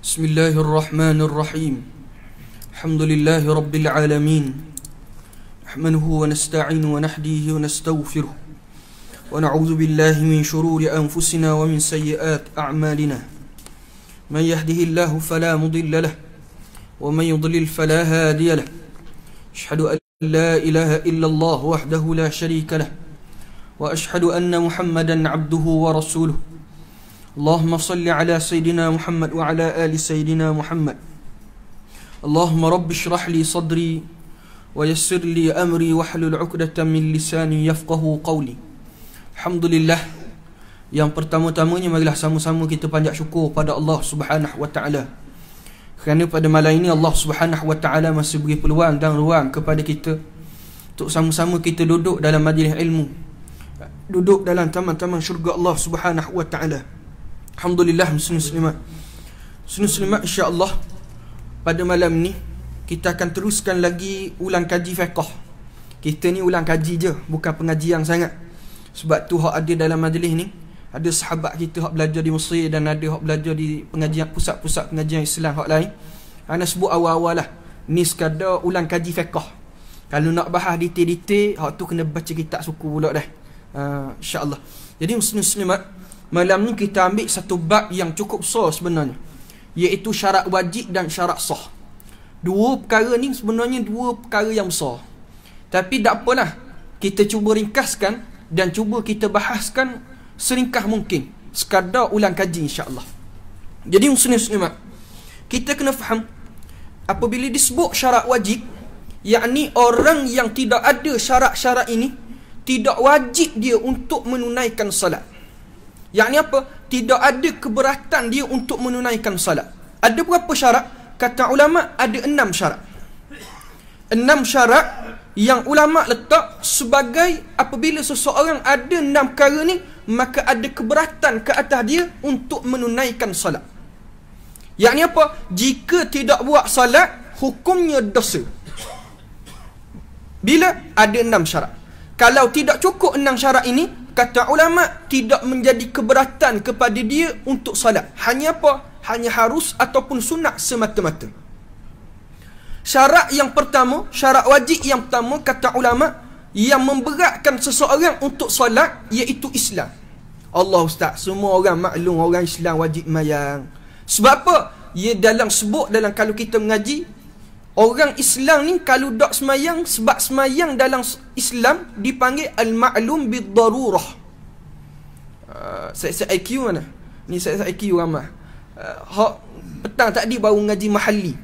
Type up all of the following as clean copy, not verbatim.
بسم الله الرحمن الرحيم الحمد لله رب العالمين نحمده ونستعين ونهديه ونستغفره ونعوذ بالله من شرور أنفسنا ومن سيئات أعمالنا من يهده الله فلا مضل له ومن يضلل فلا هادي له أشهد أن لا إله إلا الله وحده لا شريك له وأشهد أن محمدا عبده ورسوله اللهم صل على سيدنا محمد وعلى آل سيدنا محمد اللهم رب اشرح لي صدري ويسر لي أمري واحلل عقدة من لساني يفقه قولي. Alhamdulillah. Yang pertama-tamanya marilah sama-sama kita panjat syukur pada Allah Subhanahu wa taala. Kerana pada malam ini Allah Subhanahu wa taala masih beri peluang dan ruang kepada kita untuk sama-sama kita duduk dalam majlis ilmu, duduk dalam taman-taman syurga Allah Subhanahu wa taala. Alhamdulillah, muslimat insya-Allah pada malam ni kita akan teruskan lagi ulang kaji fiqh. Kita ni ulang kaji je, bukan pengajian sangat. Sebab tu hak ada dalam majlis ni, ada sahabat kita hak belajar di Mesir dan ada hak belajar di pengajian pusat-pusat pengajian Islam hak lain. Ana sebut awal-awal lah, ni sekadar ulang kaji fiqh. Kalau nak bahas detail-detail, hak tu kena baca kitab suku pula dah. Insya-Allah. Jadi muslimat, malam ni kita ambil satu bab yang cukup besar sebenarnya, iaitu syarat wajib dan syarat sah. Dua perkara ni sebenarnya dua perkara yang besar, tapi tak apalah, kita cuba ringkaskan dan cuba kita bahaskan seringkas mungkin, sekadar ulang kaji insya-Allah. Jadi muslimat, kita kena faham, apabila disebut syarat wajib, yakni orang yang tidak ada syarat-syarat ini, tidak wajib dia untuk menunaikan salat. Yakni apa? Tidak ada keberatan dia untuk menunaikan salat. Ada berapa syarat? Kata ulama ada 6 syarat. 6 syarat yang ulama letak sebagai apabila seseorang ada 6 perkara ni, maka ada keberatan ke atas dia untuk menunaikan salat. Yakni apa? Jika tidak buat salat, hukumnya dosa. Bila ada 6 syarat. Kalau tidak cukup 6 syarat ini, kata ulama, tidak menjadi keberatan kepada dia untuk salat. Hanya apa? Hanya harus ataupun sunat semata-mata. Syarat yang pertama, syarat wajib yang pertama, kata ulama, yang memberatkan seseorang untuk salat, iaitu Islam. Allah Ustaz, semua orang maklum orang Islam wajib mayang. Sebab apa? Ia dalam sebut dalam kalau kita mengaji, orang Islam ni kalau tak semayang, sebab semayang dalam Islam dipanggil al-ma'lum bid-darurah. Saya IQ mana? Ni saya IQ ramah. Petang tadi baru ngaji mahalli.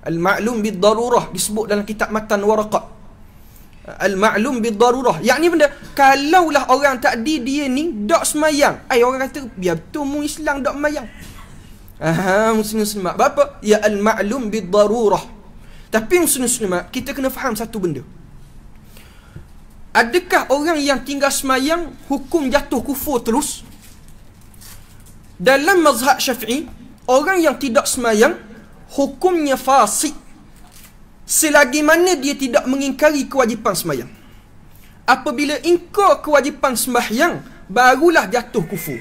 Al-ma'lum bid-darurah disebut dalam kitab matan waraqat. Al-ma'lum bid-darurah, yakni benda, kalaulah orang tadi dia ni tak semayang, orang kata biar betul mu Islam tak semayang. Muslim-muslimat, apa? Ya al-ma'lum bid-darurah. Tapi muslimat, kita kena faham satu benda. Adakah orang yang tinggal semayang hukum jatuh kufur terus? Dalam mazhab Syafi'i, orang yang tidak semayang hukumnya fasik selagi mana dia tidak mengingkari kewajipan semayang. Apabila ingkar kewajipan sembahyang, barulah jatuh kufur.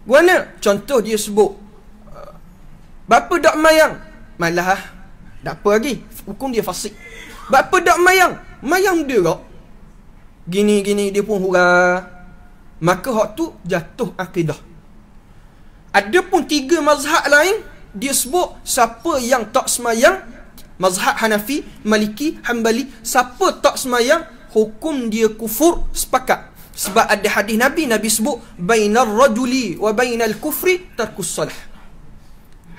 Mana? Contoh dia sebut, bapa tak mayang, malah tak apa lagi, hukum dia fasik. Bapa tak mayang, mayang dia tak, gini-gini dia pun hurah, maka hak tu jatuh akidah. Ada pun 3 mazhab lain, dia sebut siapa yang tak semayang, mazhab Hanafi, Maliki, Hanbali, siapa tak semayang hukum dia kufur, sepakat. Sebab ada hadis Nabi sebut bainar rajuli wa bainal kufri tarkus salah.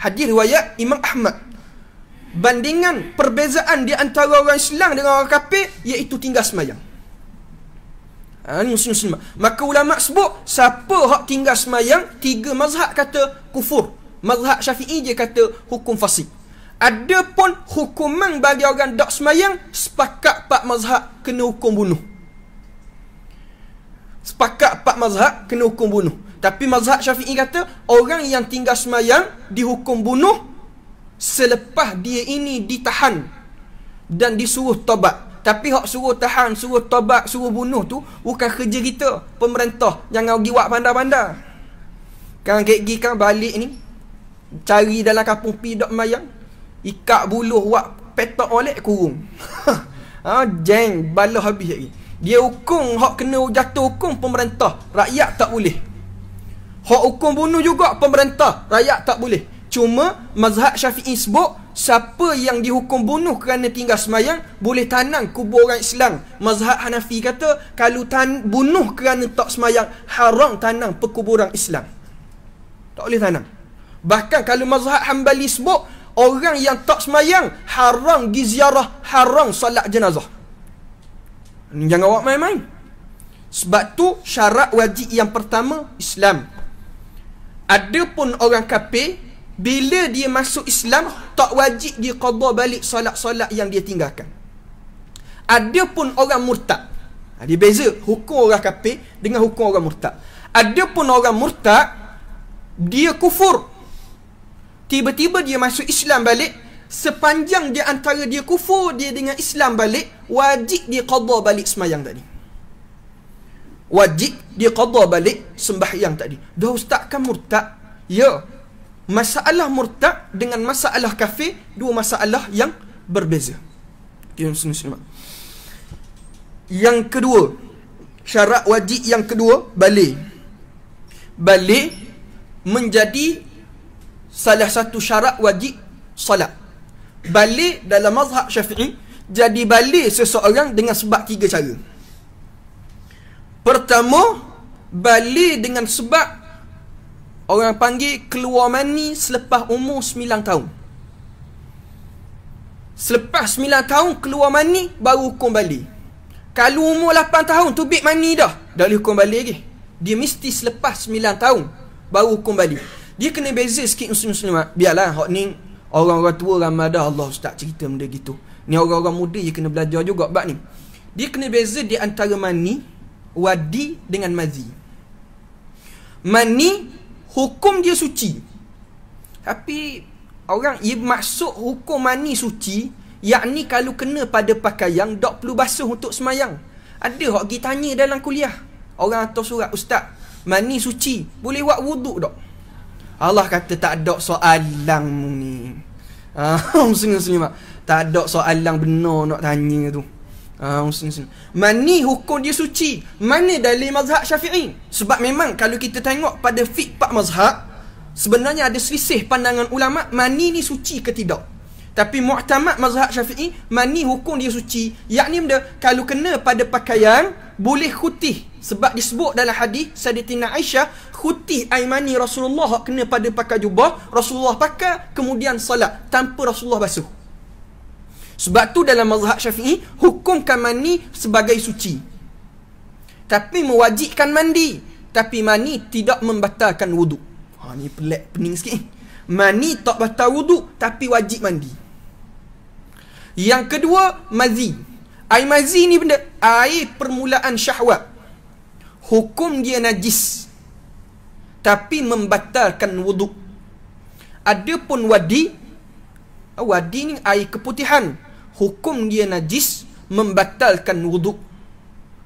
Hadis riwayat Imam Ahmad. Bandingan perbezaan di antara orang Islam dengan orang kafir, iaitu tinggal semayang. Ini muslim. Maka ulama sebut siapa hak tinggal semayang, 3 mazhab kata kufur. Mazhab Syafi'i dia kata hukum fasik. Ada pun hukuman bagi orang tak semayang, sepakat 4 mazhab kena hukum bunuh. Sepakat 4 mazhab kena hukum bunuh. Tapi mazhab Syafi'i kata orang yang tinggal semayang dihukum bunuh selepas dia ini ditahan dan disuruh tobat. Tapi hak suruh tahan, suruh tobat, suruh bunuh tu bukan kerja kita, pemerintah. Jangan pergi buat pandai-pandai. Kan pergi kan balik ni cari dalam kampung pi dok mayang, ikat buluh wak petak oleh kurung. Jeng balah habis lagi. Dia hukum hak kena jatuh hukum pemerintah, rakyat tak boleh. Hak hukum bunuh juga pemerintah, rakyat tak boleh. Cuma mazhab Syafi'i sebut siapa yang dihukum bunuh kerana tinggal semayang boleh tanam kubur orang Islam. Mazhab Hanafi kata kalau bunuh kerana tak semayang haram tanam perkuburan Islam. Tak boleh tanam. Bahkan kalau mazhab Hanbali sebut orang yang tak semayang haram pergi ziarah, haram solat jenazah. Jangan awak main-main. Sebab tu syarat wajib yang pertama Islam. Adapun orang kafir, bila dia masuk Islam tak wajib dia qada balik solat-solat yang dia tinggalkan. Adapun orang murtad, dia beza hukum orang kafir dengan hukum orang murtad. Adapun orang murtad, dia kufur, tiba-tiba dia masuk Islam balik, sepanjang dia antara dia kufur dia dengan Islam balik, wajib dia qada balik sembahyang tadi. Wajib dia qada balik sembahyang tadi. Dah ustaz kan murtad? Ya. Masalah murtad dengan masalah kafir dua masalah yang berbeza. Yang kedua, syarat wajib yang kedua, balik. Balik menjadi salah satu syarat wajib salat. Balik dalam mazhab Syafi'i, jadi balik seseorang dengan sebab 3 cara. Pertama, balik dengan sebab orang panggil keluar mani selepas umur 9 tahun. Selepas 9 tahun keluar mani baru hukum balik. Kalau umur 8 tahun tubik mani dah, dah boleh hukum balik lagi. Dia mesti selepas 9 tahun baru hukum balik. Dia kena beza sikit muslim-muslimat. Biarlah hak ni orang-orang tua ramai dah Allah ustaz cerita benda gitu. Ni orang-orang muda je kena belajar juga bab ni. Dia kena beza di antara mani, wadi dengan mazi. Mani hukum dia suci. Tapi orang ia maksud hukum mani suci, yakni kalau kena pada pakaian tak perlu basuh untuk semayang. Ada hak pergi tanya dalam kuliah. Orang hantar surat, ustaz, mani suci, boleh buat wuduk tak? Allah kata tak ada soalan ni. Muslim-muslimat, tak ada soalan benar nak tanya tu. Muslim-muslim. Mani hukum dia suci. Mana dalil mazhab Syafi'i? Sebab memang kalau kita tengok pada fiqh 4 mazhab, sebenarnya ada selisih pandangan ulama mani ni suci ke tidak. Tapi mu'tamad mazhab Syafi'i, mani hukum dia suci. Yakni benda kalau kena pada pakaian boleh khutih. Sebab disebut dalam hadis Sayyidatina Aisyah, khutih air mani Rasulullah kena pada pakai jubah, Rasulullah pakai kemudian salat tanpa Rasulullah basuh. Sebab tu dalam mazhab Syafi'i hukumkan mani sebagai suci, tapi mewajibkan mandi. Tapi mani tidak membatalkan wuduk. Ni pening sikit. Mani tak batal wuduk tapi wajib mandi. Yang kedua, mazi. Air mazi ni benda air permulaan syahwat. Hukum dia najis tapi membatalkan wuduk. Adapun wadi, wadi ni air keputihan, hukum dia najis, membatalkan wuduk.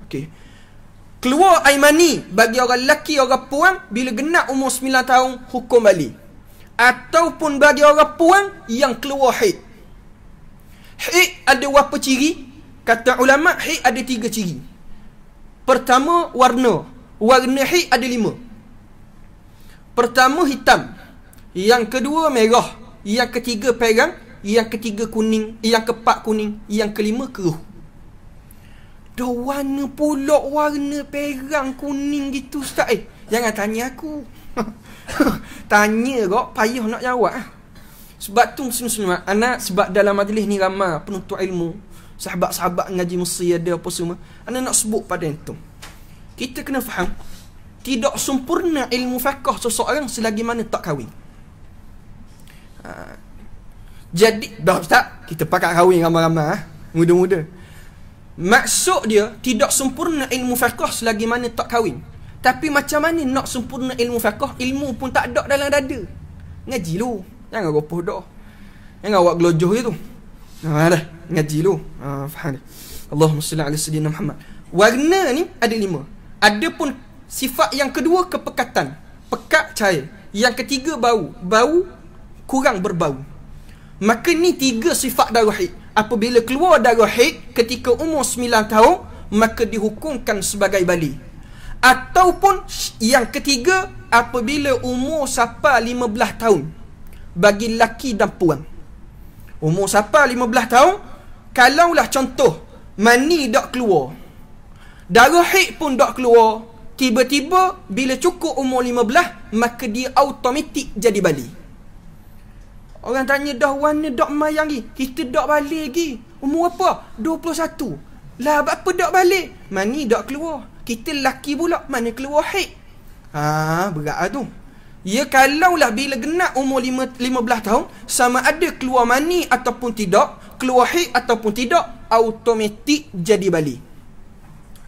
Okey. Keluar air mani bagi orang lelaki, orang perempuan bila genap umur 9 tahun hukum balik. Ataupun bagi orang perempuan yang keluar haid. Haid ada berapa ciri? Kata ulama, haid ada 3 ciri. Pertama, warna. Warna haid ada 5. Pertama, hitam. Yang kedua, merah. Yang ketiga, perang. Yang ketiga, kuning. Yang keempat, kuning. Yang kelima, keruh. Dah warna pula, warna perang, kuning gitu ustaz. Jangan tanya aku. Tanya kok, payah nak jawab. Sebab tu muslim-muslimat, anak sebab dalam majlis ni ramai penuntut ilmu, sahabat-sahabat ngaji mesti ada apa semua. Anak nak sebut pada itu, kita kena faham, tidak sempurna ilmu fiqh seseorang selagi mana tak kahwin. Jadi dah ustaz, kita pakat kahwin ramai-ramai, muda-muda. Maksud dia tidak sempurna ilmu fiqh selagi mana tak kahwin. Tapi macam mana nak sempurna ilmu fiqh? Ilmu pun tak ada dalam dada. Ngaji lu. Jangan gopoh dah. Jangan awak gelojoh je tu. Dah, ngaji lu. Faham ni. Allahumma salli ala sayyidina Muhammad. Warna ni ada 5. Adapun sifat yang kedua, kepekatan. Pekat, cair. Yang ketiga, bau. Bau kurang berbau. Maka ni 3 sifat darah haid. Apabila keluar darah haid ketika umur 9 tahun, maka dihukumkan sebagai balik. Ataupun yang ketiga, apabila umur sampai 15 tahun bagi lelaki dan puan. Umur sampai 15 tahun, kalaulah contoh mani tak keluar, darah haid pun tak keluar, tiba-tiba bila cukup umur 15, maka dia automatik jadi balik. Orang tanya, dah warna dak mayang lagi? Kita dak balik lagi. Umur apa? 21. Lah apa dak balik? Mani dak keluar. Kita lelaki pula, mana keluar haid? Berat tu. Ya, kalaulah bila genap umur 15 tahun, sama ada keluar mani ataupun tidak, keluar haid ataupun tidak, automatik jadi balik.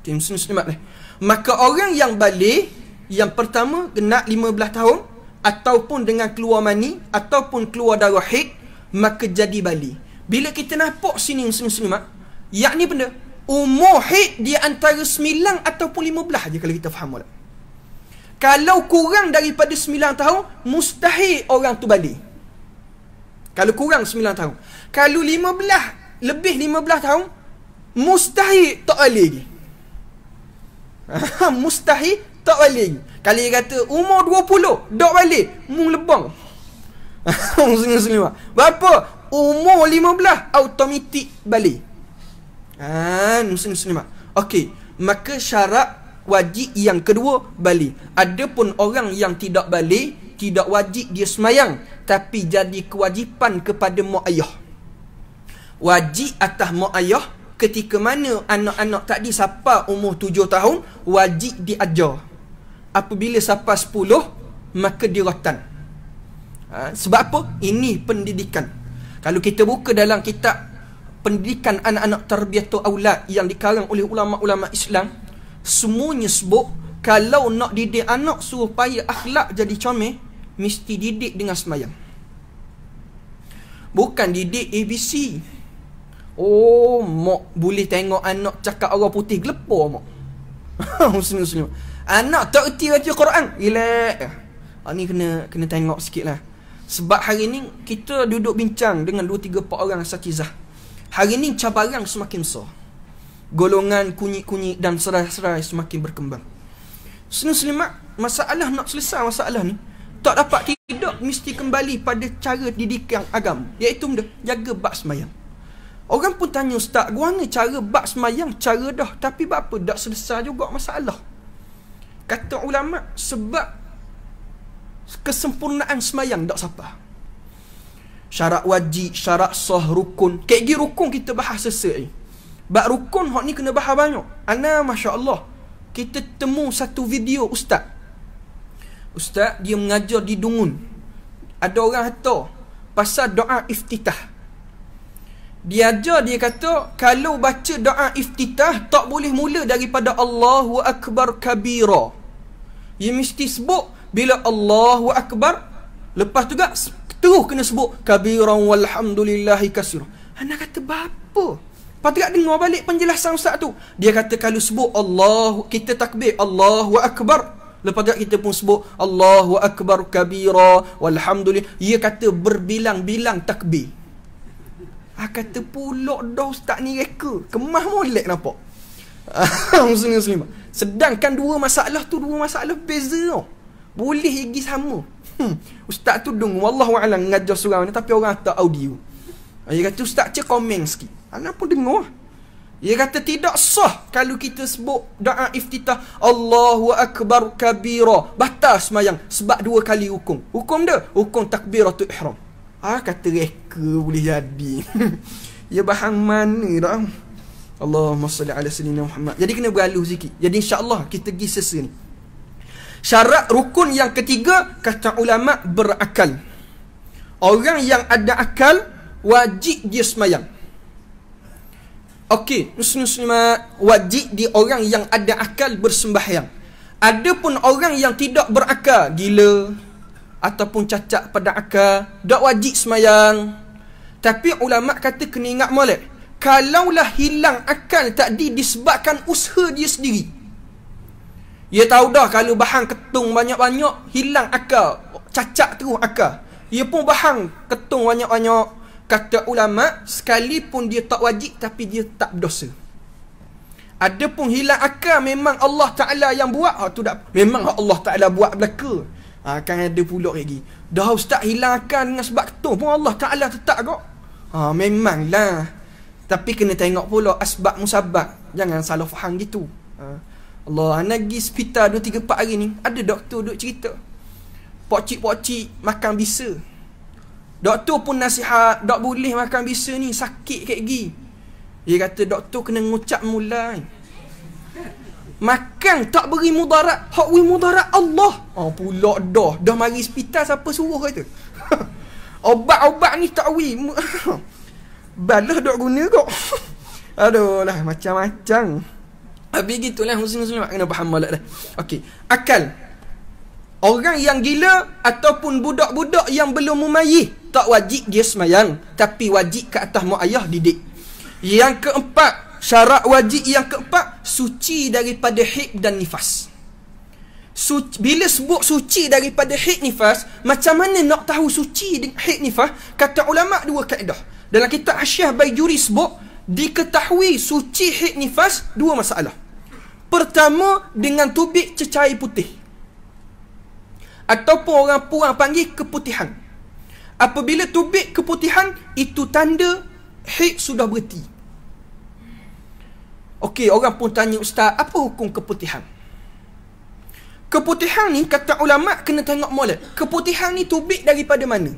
Okay, muslimat lah. Maka orang yang balik, yang pertama genap 15 tahun, ataupun dengan keluar mani, ataupun keluar darah haid, maka jadi balik. Bila kita nampak sini muslimat, yakni benda, umur haid dia antara 9 ataupun 15 je kalau kita faham tak? Kalau kurang daripada 9 tahun, mustahil orang tu balik. Kalau kurang 9 tahun. Kalau 15, lebih 15 tahun, mustahil tak balik lagi. Mustahil tak balik lagi. Kalau dia kata umur 20, tak balik, mung lebang. Berapa? Umur 15, automatik balik. Muslim-muslimat. Okey, maka syarat wajib yang kedua balik. Adapun orang yang tidak balik, tidak wajib dia semayang, tapi jadi kewajipan kepada mak ayah. Wajib atas mak ayah ketika mana anak-anak tadi sampai umur 7 tahun, wajib diajar. Apabila sampai 10, maka dia rotan. Sebab apa? Ini pendidikan. Kalau kita buka dalam kitab pendidikan anak-anak tarbiyatul aulad yang dikarang oleh ulama-ulama Islam, semuanya sebut kalau nak didik anak supaya akhlak jadi comel, mesti didik dengan semayang. Bukan didik ABC. Mak boleh tengok anak cakap orang putih gelepar mak. Muslim. Anak tak erti baca Quran, relax. Ni kena tengok sikit lah. Sebab hari ni kita duduk bincang dengan 2-3-4 orang asatizah. Hari ni cabaran semakin besar. Golongan kunyit-kunyit dan serai-serai semakin berkembang. Muslimat, masalah nak selesai masalah ni, tak dapat tidak mesti kembali pada cara didikan agama, iaitu benda jaga bab semayang. Orang pun tanya, ustaz, guana cara bab semayang, cara dah, tapi apa tak selesai juga masalah? Kata ulama, sebab kesempurnaan semayang tak siapa. Syarat wajib, syarat sah, rukun. Kayak gini rukun kita bahas sesuai. Bab rukun hak ni kena bahas banyak. Masya Allah, kita temu satu video ustaz dia mengajar di Dungun. Ada orang hantar pasal doa iftitah. Dia ajar, dia kata kalau baca doa iftitah tak boleh mula daripada Allahu Akbar kabira. Dia mesti sebut bila Allahu Akbar, lepas tu terus kena sebut kabiran walhamdulillahi katsira. Anak kata bapa? Patut dengar balik penjelasan ustaz tu. Dia kata kalau sebut Allah, kita takbir Allahu Akbar, lepas tu kita pun sebut Allahu Akbar kabira walhamdulillah. Dia kata berbilang-bilang takbir. Kata pulak dah ustaz ni reka. Kemah molek nampak. Muslim. Sedangkan dua masalah beza tau. Boleh pergi sama. Ustaz tu dengar wallahu a'lam ngajar surau ni, tapi orang tak audio. Dia kata ustaz cek komen sikit. Anak pun dengar. Dia kata tidak sah kalau kita sebut doa iftitah Allahu Akbar kabira, batal semayang sebab 2 kali hukum. Hukum dia, hukum takbiratul ihram. Kata reka boleh jadi. Ya bahan mana dah. Allahumma salli ala sayyidina Muhammad. Jadi kena beralih sikit. Jadi insya-Allah kita pergi sesa ni. Syarat rukun yang ketiga, kata ulama, berakal. Orang yang ada akal wajib dia semayang. Okey, muslimat, wajib di orang yang ada akal bersembahyang. Adapun orang yang tidak berakal, gila ataupun cacat pada akal, tak wajib semayang. Tapi ulama kata kena ingat molek, kalaulah hilang akal tadi disebabkan usaha dia sendiri. Dia tahu dah kalau bahan ketung banyak-banyak hilang akal, cacat terus akal. Ia pun bahang ketung banyak-banyak. Kata ulama, sekalipun dia tak wajib tapi dia tak berdosa. Ada pun hilang akal memang Allah Ta'ala yang buat. Tu dah memang Allah Ta'ala buat belaka. Kan ada pula lagi. Dah ustaz hilang akal dengan sebab ketung pun Allah Ta'ala tetap kok. Memanglah. Tapi kena tengok pula asbab musabab. Jangan salah faham gitu. Allah, anak pergi hospital 2-3-4 hari ni, ada doktor duk cerita. Pokcik-pokcik makan bisa. Doktor pun nasihat, tak boleh makan bisa ni, sakit kat gigi. Dia kata doktor kena ngucap mulai. Makan tak beri mudarat, hak beri mudarat Allah. Pula dah mari hospital siapa suruh kata. Obat-obat ni tak beri. Balah dok guna kok. Aduh lah, macam-macam. Habis gitulah muslim-muslim kena faham malak dah. Okey, akal. Orang yang gila ataupun budak-budak yang belum memayih, tak wajib dia semayang, tapi wajib ke atas mak ayah didik. Yang keempat, syarat wajib yang keempat, suci daripada haid dan nifas. Bila sebut suci daripada haid nifas, macam mana nak tahu suci haid nifas? Kata ulama dua kaedah. Dalam kitab Asy-Syaikh Baijuri sebut, diketahui suci haid nifas dua masalah. Pertama, dengan tubik cecair putih, ataupun orang Puang panggil keputihan. Apabila tubik keputihan, itu tanda haid sudah berhenti. Okey, orang pun tanya, ustaz, apa hukum keputihan? Keputihan ni, kata ulama, kena tengok molek. Keputihan ni tubik daripada mana?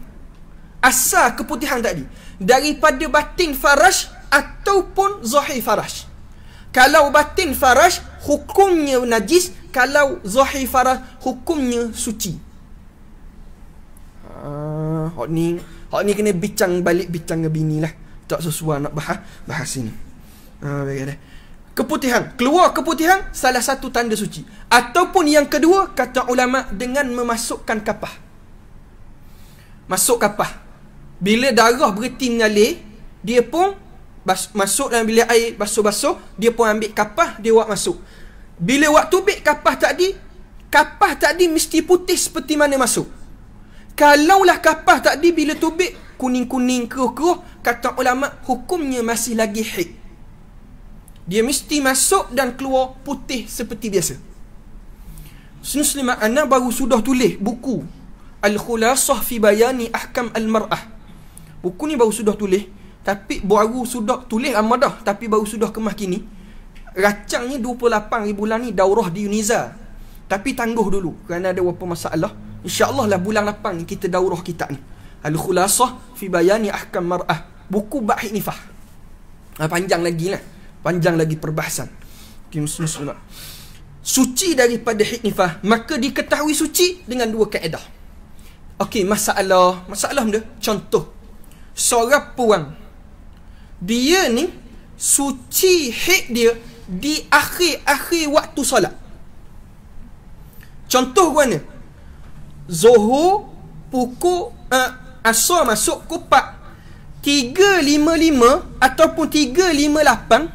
Asal keputihan tadi daripada batin faraj ataupun zahir faraj. Kalau batin faraj, hukumnya najis. Kalau zahir faraj, hukumnya suci. Hak ni kena bincang balik, bincang dengan bini lah. Tak sesuai nak bahas sini. Baik dah. Keputihan, keluar keputihan, salah satu tanda suci. Ataupun yang kedua, kata ulama, dengan memasukkan kapah. Masuk kapah. Bila darah berhenti mengalir, dia pun masuk dalam bilik air, basuh-basuh, dia pun ambil kapah, dia buat masuk. Bila buat tubik kapah tadi mesti putih seperti mana masuk. Kalaulah kapah tadi bila tubik kuning-kuning, keruh-keruh, kata ulama, hukumnya masih lagi haid. Dia mesti masuk dan keluar putih seperti biasa. Muslimat, ana baru sudah tulis buku Al-Khulasah fi Bayani Ahkam Al-Mar'ah. Buku ni baru sudah tulis, tapi baru sudah tulis lama dah, tapi baru sudah kemas kini. Racangnya 28 bulan ni daurah di Uniza. Tapi tangguh dulu kerana ada beberapa masalah. InsyaAllah lah bulan 8 ni kita daurah kitab ni. Al-Khulasah fi Bayani Ahkam Mar'ah. Buku bab haid nifas. Panjang lagi lah. Panjang lagi perbahasan. Muslim-muslimat. Suci daripada haid nifas, maka diketahui suci dengan dua kaedah. Okey, masalah dia. Contoh, seorang puang, dia ni suci haid dia di akhir-akhir waktu solat. Contoh mana? Zuhur pukul asar masuk pukul 3.55 ataupun 3.58,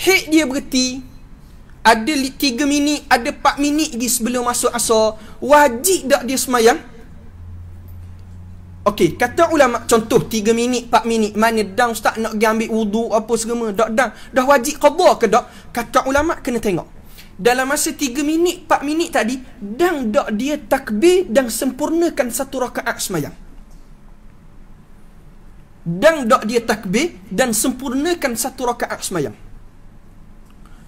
haid dia berhenti. Ada 3 minit, ada 4 minit lagi sebelum masuk asar. Wajib tak dia semayang? Okey, kata ulama, contoh 3 minit, 4 minit, mana dang ustaz nak pergi ambil wuduk apa segala, dah wajib qada ke tak? Kata ulama kena tengok. Dalam masa 3 minit, 4 minit tadi, dang tak dia takbir dan sempurnakan satu rakaat semayang. Dang tak dia takbir dan sempurnakan satu rakaat semayang.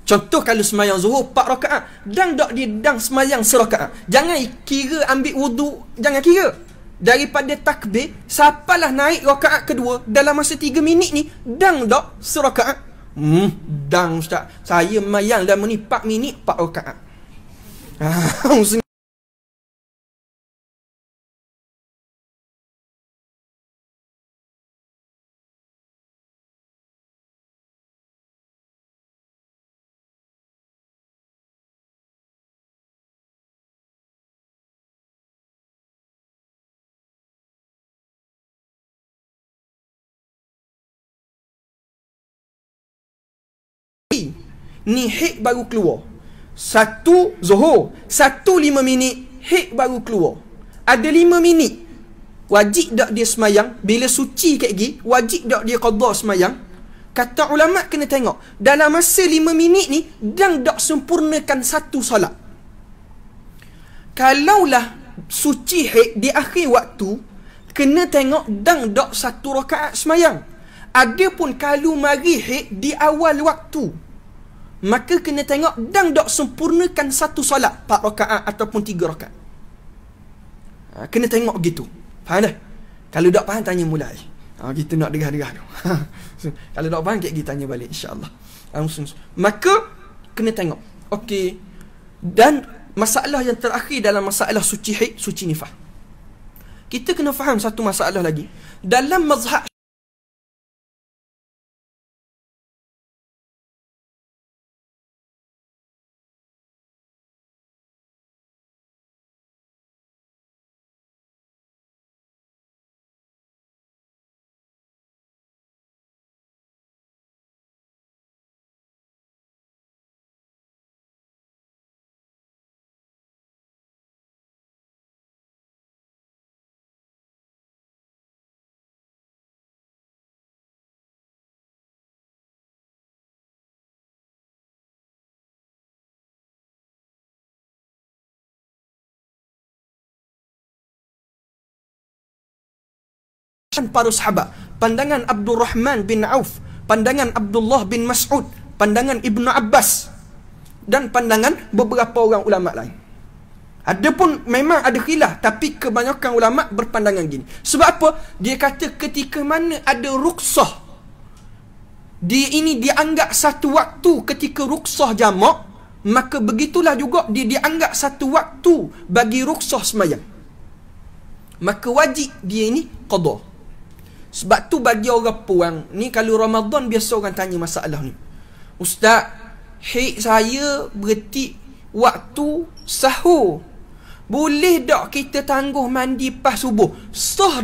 Contoh kalau semayang zuhur 4 rakaat, dang tak dia dang semayang serakaat. Jangan kira ambil wuduk, jangan kira. Daripada takbir sapalah naik rakaat kedua dalam masa 3 minit ni, dang tak serakaat. Dang ustaz, saya mayang dalam ni 4 minit 4 rakaat. Ni haid baru keluar. 1 zuhur, 1 5 minit haid baru keluar. Ada 5 minit wajib tak dia semayang? Bila suci kat gigi, wajib tak dia qada semayang? Kata ulama kena tengok dalam masa 5 minit ni dan tak sempurnakan satu solat. Kalaulah suci haid di akhir waktu, kena tengok dan tak satu rakaat semayang. Adapun kalau mari haid di awal waktu, maka kena tengok dan tak sempurnakan satu solat, 4 rakaat ataupun 3 rakaat. Kena tengok gitu. Faham dah? Kalau tak faham tanya mulai. Kita nak dengar-dengar tu. Kalau tak faham kita tanya balik insya-Allah. Maka kena tengok. Okey. Dan masalah yang terakhir dalam masalah suci haid, suci nifas. Kita kena faham satu masalah lagi. Dalam mazhab para sahabat, pandangan Abdul Rahman bin Auf, pandangan Abdullah bin Mas'ud, pandangan Ibnu Abbas, dan pandangan beberapa orang ulama lain. Adapun memang ada khilaf, tapi kebanyakan ulama berpandangan gini. Sebab apa? Dia kata ketika mana ada ruksah, dia ini dianggap satu waktu ketika ruksah jamak, maka begitulah juga dia dianggap satu waktu bagi ruksah semayang. Maka wajib dia ini qada. Sebab tu bagi orang puang ni, kalau Ramadan biasa orang tanya masalah ni. Ustaz, haid saya berhenti waktu sahur. Boleh tak kita tangguh mandi pas subuh? Sah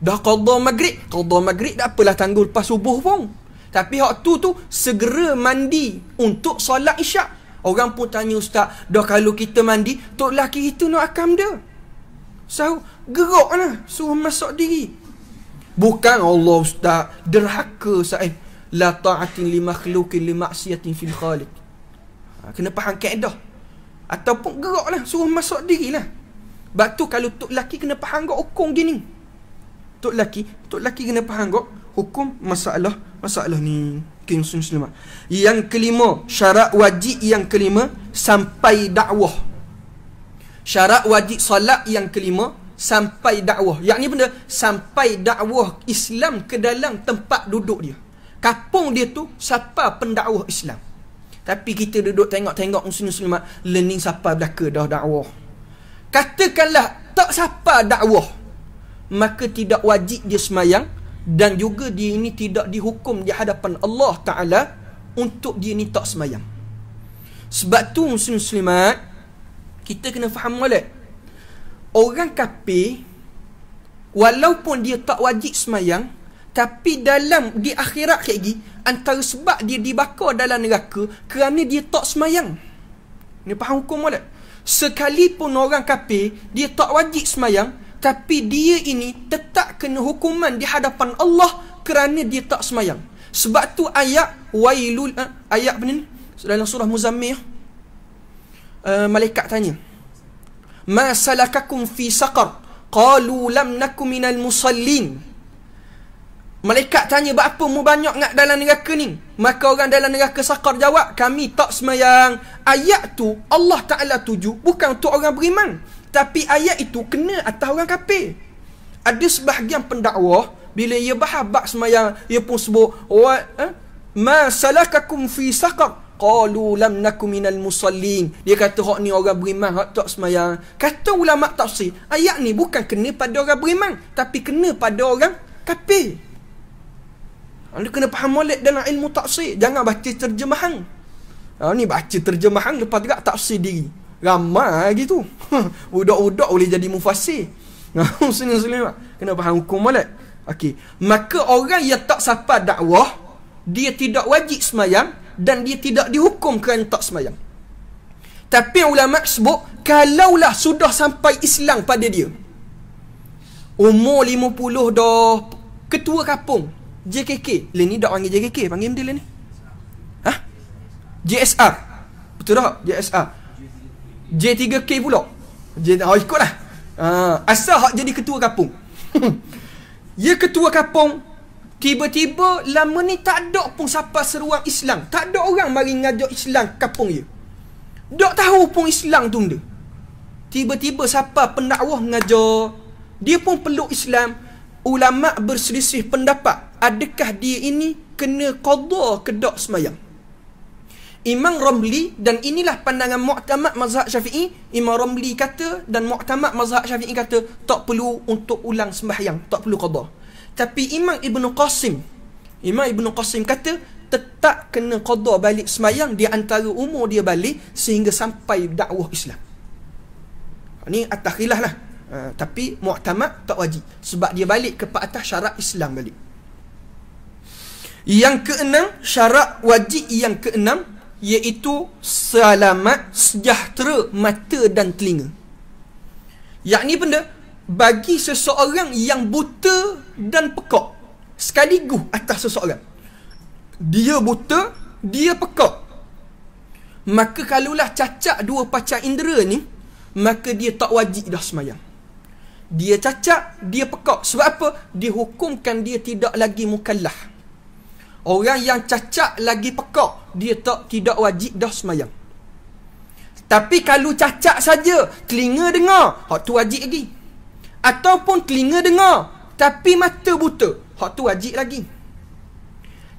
dah qada maghrib tak apalah tangguh lepas subuh pun. Tapi hak tu segera mandi untuk solat isyak. Orang pun tanya, ustaz, dah kalau kita mandi, tok lelaki kita nak akam dia. So, geraklah, suruh masuk diri. Bukan Allah ustaz, derhaka sahih. La ta'atin li makhluqin li maksiatin fil khaliq. Kena faham kaedah. Ataupun geraklah, suruh masuk diri lah. Sebab tu kalau tok lelaki kena faham kau hukum gini. Tok lelaki kena faham kok hukum masalah ni. Yang kelima, syarat wajib yang kelima, sampai dakwah. Syarat wajib solat yang kelima, sampai dakwah. Yang ni benda sampai dakwah Islam ke dalam tempat duduk dia. Kampung dia tu siapa pendakwah Islam. Tapi kita duduk tengok-tengok muslim-muslimat, learning siapa belaka dah dakwah. Katakanlah tak siapa dakwah, maka tidak wajib dia semayang, dan juga dia ini tidak dihukum di hadapan Allah Ta'ala untuk dia ni tak semayang. Sebab tu muslim-muslimat, kita kena faham molek. Orang kafir, walaupun dia tak wajib semayang, tapi dalam di akhirat lagi, antara sebab dia dibakar dalam neraka kerana dia tak semayang. Ni faham hukum molek. Sekalipun orang kafir, dia tak wajib semayang, tapi dia ini tetap kena hukuman di hadapan Allah kerana dia tak semayang. Sebab tu ayat wailul, ayat apa ni? Dalam surah Muzammil, malaikat tanya, ma salakakum fi saqar? Qalu lam nakum minal musallin. Malaikat tanya, apa mu banyak ngak dalam neraka ni? Maka orang dalam neraka saqar jawab, kami tak semayang. Ayat tu Allah Ta'ala tuju bukan untuk orang beriman, tapi ayat itu kena atas orang kafir. Ada sebahagian pendakwah, bila ia bahas bab semayang, ia pun sebut ma salakakum fi saqar? Qalu lam nakum minal musallin. Dia kata hak ni orang beriman, hak tak semayang. Kata ulama tafsir, ayat ni bukan kena pada orang beriman, tapi kena pada orang kafir. Anda kena faham molek dalam ilmu tafsir. Jangan baca terjemahan. Ni baca terjemahan, lepas tu tafsir diri. Ramai gitu. Budak-budak boleh jadi mufassir. Muslim-muslim kena faham hukum molek. Okey. Maka orang yang tak sapa dakwah, dia tidak wajib semayang dan dia tidak dihukum kerana tak semayang. Tapi ulama sebut, kalaulah sudah sampai Islam pada dia, umur 50 dah, ketua kampung JKK. Ni tak panggil JKK, panggil benda ni. JSR. Betul tak? JSR. J3K pula. Ikutlah. Asal hak jadi ketua kampung. Ya, ketua kampung. Tiba-tiba lama ni tak ada pun siapa seruang Islam. Tak ada orang mari ngajak Islam kampung dia. Tak tahu pun Islam tu benda. Tiba-tiba siapa pendakwah mengajar, dia pun peluk Islam. Ulama berselisih pendapat, adakah dia ini kena qada ke tak semayang? Imam Ramli, dan inilah pandangan mu'tamad mazhab Syafi'i, Imam Ramli kata dan mu'tamad mazhab Syafi'i kata tak perlu untuk ulang sembahyang, tak perlu qada. Tapi Imam Ibn Qasim kata tetap kena qada balik sembahyang di antara umur dia balik sehingga sampai dakwah Islam. Ni atas khilaf lah. Tapi mu'tamad tak wajib sebab dia balik ke atas syarat Islam balik. Yang keenam, syarat wajib yang keenam, iaitu selamat sejahtera mata dan telinga. Yakni benda bagi seseorang yang buta dan pekak sekaligus atas seseorang. Dia buta, dia pekak. Maka kalaulah cacat dua panca indera ni, maka dia tak wajib dah semayang. Dia cacat, dia pekak. Sebab apa? Dihukumkan dia tidak lagi mukallaf. Orang yang cacat lagi pekak, dia tidak wajib dah semayang. Tapi kalau cacat saja, telinga dengar, hak tu wajib lagi. Ataupun telinga dengar tapi mata buta, hak tu wajib lagi.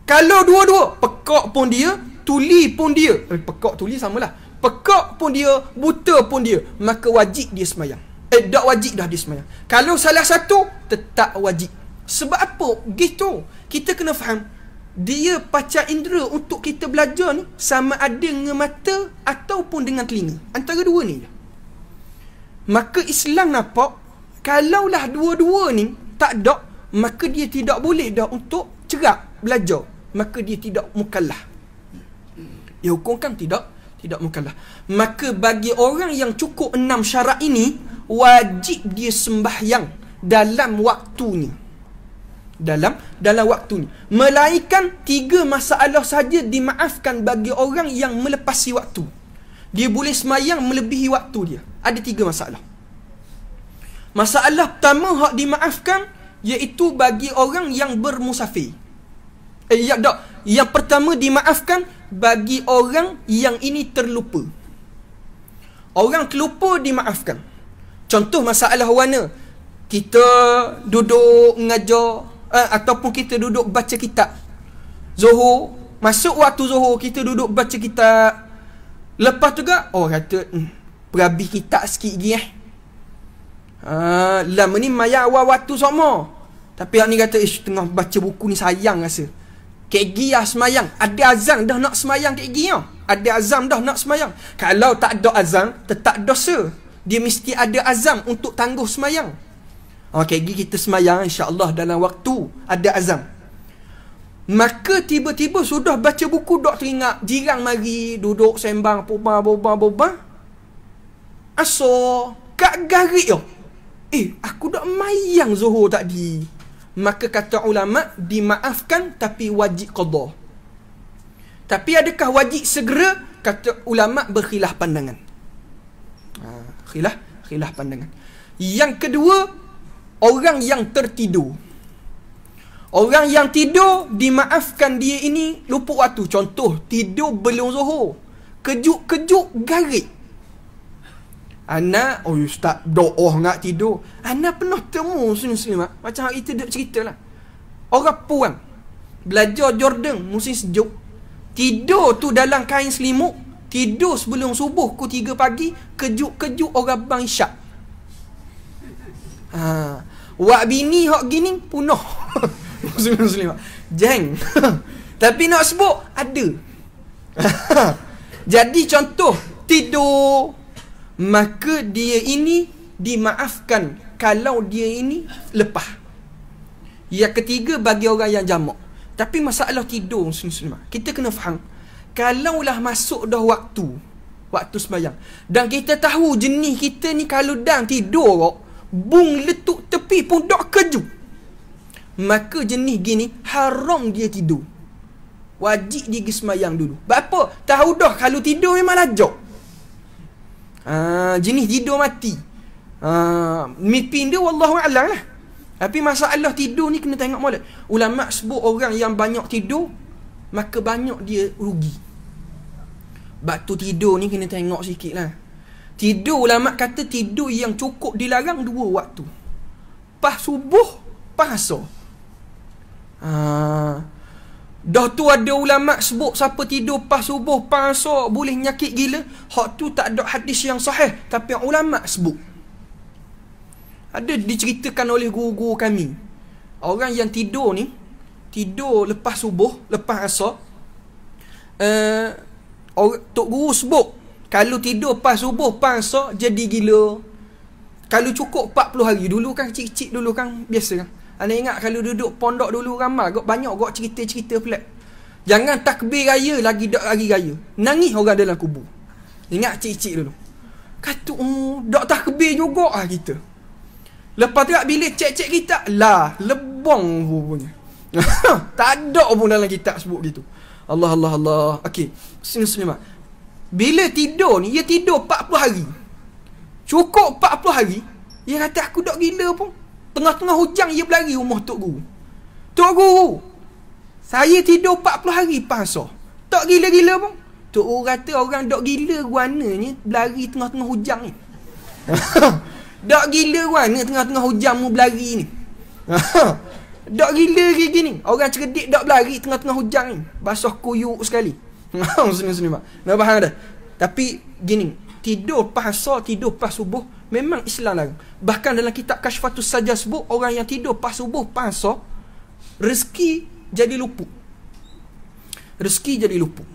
Kalau dua-dua, pekak pun dia, tuli pun dia, pekak tuli samalah, pekak pun dia, buta pun dia, maka wajib dia semayang. Tak wajib dah dia semayang. Kalau salah satu, tetap wajib. Sebab apa? Gitu. Kita kena faham, dia panca indera untuk kita belajar ni sama ada dengan mata ataupun dengan telinga. Antara dua ni. Maka Islam nampak, kalaulah dua-dua ni tak ada, maka dia tidak boleh dah untuk cerak belajar. Maka dia tidak mukallaf. Dia hukumkan tidak mukallaf. Maka bagi orang yang cukup 6 syarat ini, wajib dia sembahyang dalam waktunya. Dalam waktunya. Melainkan 3 masalah saja dimaafkan bagi orang yang melepasi waktu. Dia boleh semayang melebihi waktu dia. Ada 3 masalah. Masalah pertama hak dimaafkan, iaitu bagi orang yang bermusafir. Yang pertama dimaafkan bagi orang yang ini terlupa. Orang terlupa dimaafkan. Contoh masalah warna. Kita duduk mengajar, ataupun kita duduk baca kitab Zuhur, masuk waktu Zuhur, kita duduk baca kitab. Lepas tu kata perhabis kitab sikit lagi lama ni maya awal waktu sama. Tapi yang ni kata tengah baca buku ni sayang rasa. Kek semayang. Ada azan dah nak semayang kek Ada azam dah nak semayang. Kalau tak ada azam, tetap dosa. Dia mesti ada azam untuk tangguh semayang. Kek kita semayang insya-Allah dalam waktu ada azam. Maka tiba-tiba sudah baca buku dok teringat jiran mari duduk sembang boba. Aso kak garik aku dak mayang Zuhur tadi. Maka kata ulama dimaafkan tapi wajib qada. Tapi adakah wajib segera? Kata ulama berkhilaf pandangan. Khilaf pandangan. Yang kedua, orang yang tertidur. Orang yang tidur dimaafkan dia ini lupa waktu. Contoh, tidur belum Zuhur, kejut-kejut garik. Anak, ustaz doa nak tidur. Anak pernah temu muslimat macam kita duk cerita lah. Orang puang belajar Jordan musim sejuk, tidur tu dalam kain selimut, tidur sebelum subuh pukul 3 pagi, kejut-kejut orang bang isyak. Wak bini hok gini punah. Muslim jeng. Tapi nak sebut ada. Jadi contoh tidur, maka dia ini dimaafkan kalau dia ini lepas. Yang ketiga bagi orang yang jamak. Tapi masalah tidur muslim, kita kena faham, kalaulah masuk dah waktu sembahyang, dan kita tahu jenis kita ni kalau dah tidur bung letuk tepi pun dok keju, maka jenis gini haram dia tidur. Wajib dia pergi sembahyang dulu. Apa? Tahu dah kalau tidur memang lajak. Jenis tidur mati. Mimpi dia wallahu a'lam lah. Tapi masalah tidur ni kena tengok molek. Ulama sebut orang yang banyak tidur, maka banyak dia rugi. Batu tidur ni kena tengok sikit lah. Tidur, ulama kata tidur yang cukup dilarang 2 waktu. Pas subuh, pas asar. Dah tu ada ulama sebut siapa tidur pas subuh, pas asar boleh nyakit gila. Hak tu tak ada hadis yang sahih, tapi ulama sebut. Ada diceritakan oleh guru-guru kami, orang yang tidur ni, tidur lepas subuh, lepas asar, Tok Guru sebut kalau tidur pas subuh, pas asar jadi gila. Kalau cukup 40 hari. Dulu kan kecil-kecil dulu kan biasa kan. Anda ingat kalau duduk pondok dulu ramai banyak gak cerita-cerita pelik. Jangan takbir raya lagi dak hari raya, nangis orang dalam kubur. Ingat cik-cik dulu. Kata dak takbir juga kita. Lepas tu bila cek-cek kita lah lebong punya. Tak ada pun dalam kitab sebut gitu. Allah. Okey, muslim. Bila tidur ni, dia tidur 40 hari. Cukup 40 hari, dia kata aku dak gila pun. Tengah-tengah hujang dia berlari rumah Tok Guru. Tok Guru, saya tidur 40 hari pasal. Tak gila-gila pun. Tok Guru kata orang dak gila guananya berlari tengah-tengah hujang ni. Dak gila guana tengah-tengah hujang mu berlari ni. Dak gila gini. Orang cerdik dak berlari tengah-tengah hujang ni. Basah kuyuk sekali. Muslim. Nak faham dah? Tapi gini, tidur pas asar, tidur pas subuh memang Islam larang. Bahkan dalam kitab Kasyfatus Sajjah sebut orang yang tidur pas subuh, pas asar, rezeki jadi luput. Rezeki jadi luput.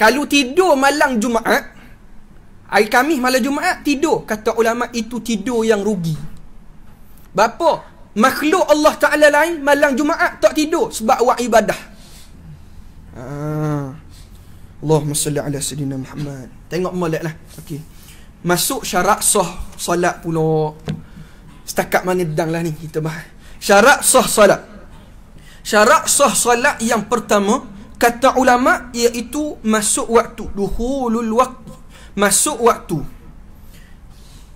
Kalau tidur malam Jumaat, hari Khamis malam Jumaat tidur, kata ulama itu tidur yang rugi. Bapa? Makhluk Allah Ta'ala lain malam Jumaat tak tidur sebab buat ibadah. Allahumma salli ala Sayyidina Muhammad. Tengok molek lah. Okey. Masuk syarat sah solat pula. Setakat mana dang lah ni kita bahas. Syarat sah solat. Syarat sah solat yang pertama, kata ulama, iaitu masuk waktu. Dukhulul waqti. Masuk waktu.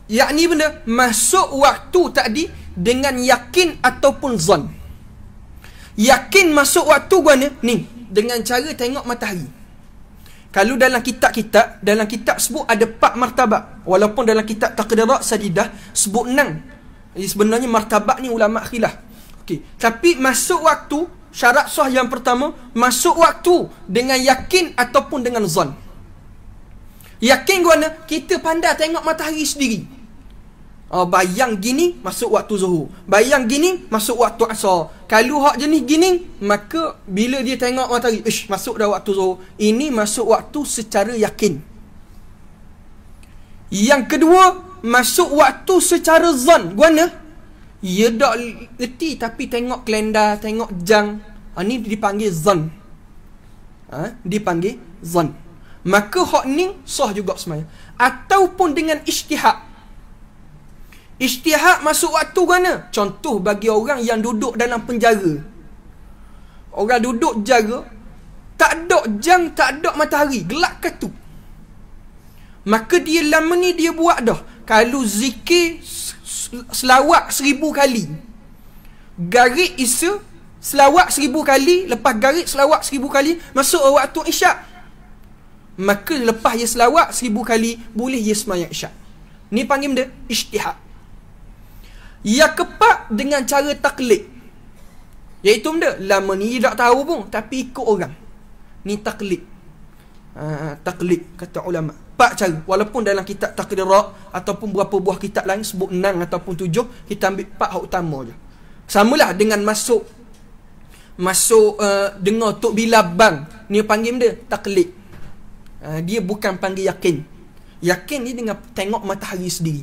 Yakni benda masuk waktu tadi dengan yakin ataupun zon. Yakin masuk waktu guna ni dengan cara tengok matahari. Kalau dalam kitab-kitab, dalam kitab sebut ada 4 martabat. Walaupun dalam kitab Taqdirat Sadidah sebut 6. Jadi sebenarnya martabat ni ulama khilaf. Okey, tapi masuk waktu, syarat sah yang pertama, masuk waktu dengan yakin ataupun dengan zon. Yakin guna kita pandai tengok matahari sendiri. Bayang gini masuk waktu zuhur, bayang gini masuk waktu asar. Kalau hak jenis gini, maka bila dia tengok matahari, masuk dah waktu zuhur. Ini masuk waktu secara yakin. Yang kedua, masuk waktu secara zon. Guna ia dak reti tapi tengok kalender, tengok jam. Ini dipanggil zon. Dipanggil zon. Maka hak ni sah juga semayang. Ataupun dengan ijtihad. Ijtihad masuk waktu mana? Contoh bagi orang yang duduk dalam penjara. Orang duduk jaga, tak ada jam, tak ada matahari, gelap ketuk. Maka dia lama ni dia buat dah. Kalau zikir selawat 1000 kali, garik Isya selawat 1000 kali, lepas garik selawat 1000 kali, masuk waktu isyak. Maka lepas dia selawat 1000 kali, boleh dia semayang isyak. Ni panggil benda ijtihad. Yang keempat dengan cara taklid. Iaitu benda, lama ni tak tahu pun, tapi ikut orang. Ni taklid. Taklid, kata ulama. 4 cara. Walaupun dalam kitab Taqrirat ataupun berapa buah kitab lain sebut 6 ataupun 7, kita ambil 4 hak utama je. Samalah dengan masuk dengar Tok Bilal bang, ni panggil benda taklid. Dia bukan panggil yakin. Yakin ni dengan tengok matahari sendiri.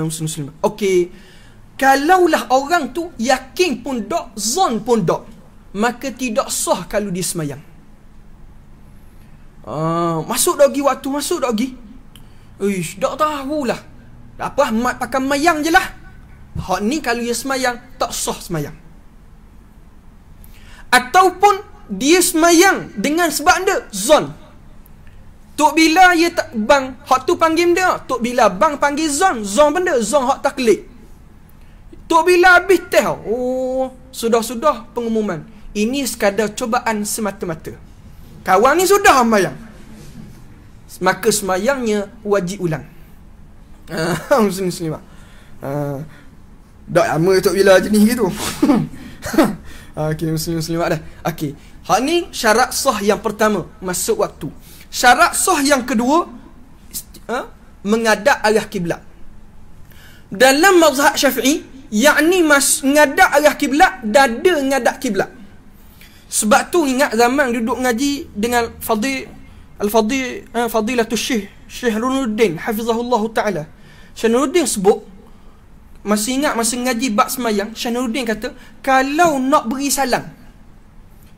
Muslim. Okey. Kalaulah orang tu yakin pun dok, zon pun dok, maka tidak sah kalau dia semayang. Masuk dah pergi waktu, masuk dah pergi. Ish, tak tahulah. Tak apa, mat pakai mayang je lah. Hak ni kalau dia semayang, tak sah semayang. Ataupun dia semayang dengan sebab dia zon. Tok Bila dia tak bang, hak tu panggil dia. Tok Bila bang panggil zon, zon benda, zon hak taklid. Tok Bila habis teh. Oh, sudah-sudah pengumuman. Ini sekadar cobaan semata-mata. Kawan ni sudah semayang. Maka semayangnya wajib ulang. Muslim-muslimah. Tak lama Tok Bila jenis gitu. Okey, muslim-muslimat dah. Okey. Hak ni syarat sah yang pertama, masuk waktu. Syarat sah yang kedua, menghadap arah kiblat. Dalam mazhab Syafi'i, yakni menghadap arah kiblat, dada menghadap kiblat. Sebab tu ingat zaman duduk ngaji dengan Fadilatul Syekh Nuruddin hafizahullah taala. Syekh Nuruddin sebut, masih ingat masa ngaji bab semayang, Syekh Nuruddin kata, kalau nak beri salam,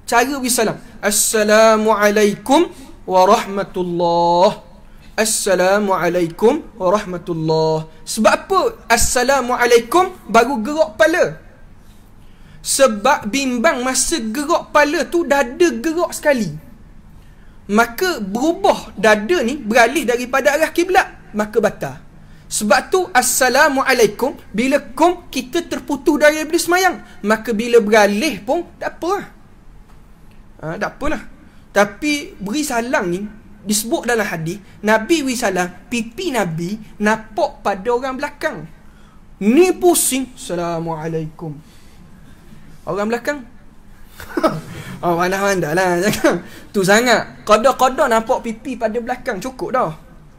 cara beri salam, Assalamualaikum warahmatullahi. Assalamualaikum warahmatullahi. Sebab apa Assalamualaikum baru gerak kepala? Sebab bimbang masa gerak kepala tu dada gerak sekali, maka berubah dada ni, beralih daripada arah kiblat, maka batal. Sebab tu Assalamualaikum, bila kita terputus daripada semayang, maka bila beralih pun tak apa lah. Tak apalah. Tapi beri salam ni disebut dalam hadis, Nabi beri salam, pipi Nabi nampak pada orang belakang. Ni pusing, Assalamualaikum. Orang belakang pandai-pandai lah. Tu sangat. Qada-qada nampak pipi pada belakang, cukup dah.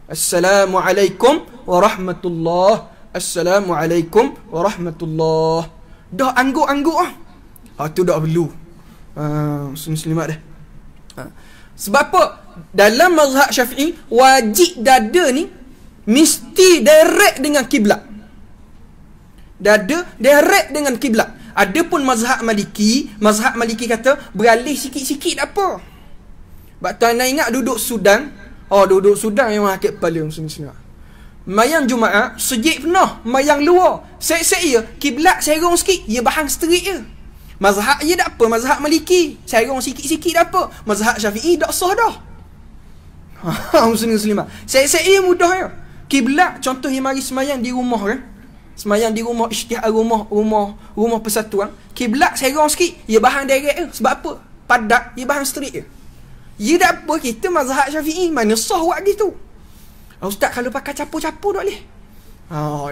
Assalamualaikum warahmatullahi. Assalamualaikum warahmatullahi. Dah angguk-angguk lah. Tu dah perlu. Muslimat dah. Sebab apa? Dalam mazhab Syafi'i, wajib dada ni mesti direct dengan kiblat. Dada direct dengan kiblat. Adapun mazhab Maliki kata beralih sikit-sikit tak apa. Sebab tu anda ingat duduk Sudan. Duduk Sudan memang sakit kepala muslim-muslim. Mayang Jumaat, sejik penuh, mayang luar. Set-set ya, kiblat serong sikit, ya bahang straight je. Mazhab je tak apa, mazhab Maliki serong sikit-sikit tak apa. Mazhab Syafi'i tak sah dah. Muslim-muslimah. Set-set ya mudah ya. Kiblat, contoh yang mari semayang di rumah kan. Semayang di rumah isytihad, rumah persatuan, kiblat serong sikit, ya bahang direct je. Sebab apa? Padat, ya bahang straight je. Ya tak apa, kita mazhab Syafi'i mana sah buat gitu. Ustaz kalau pakai capur-capur tak boleh.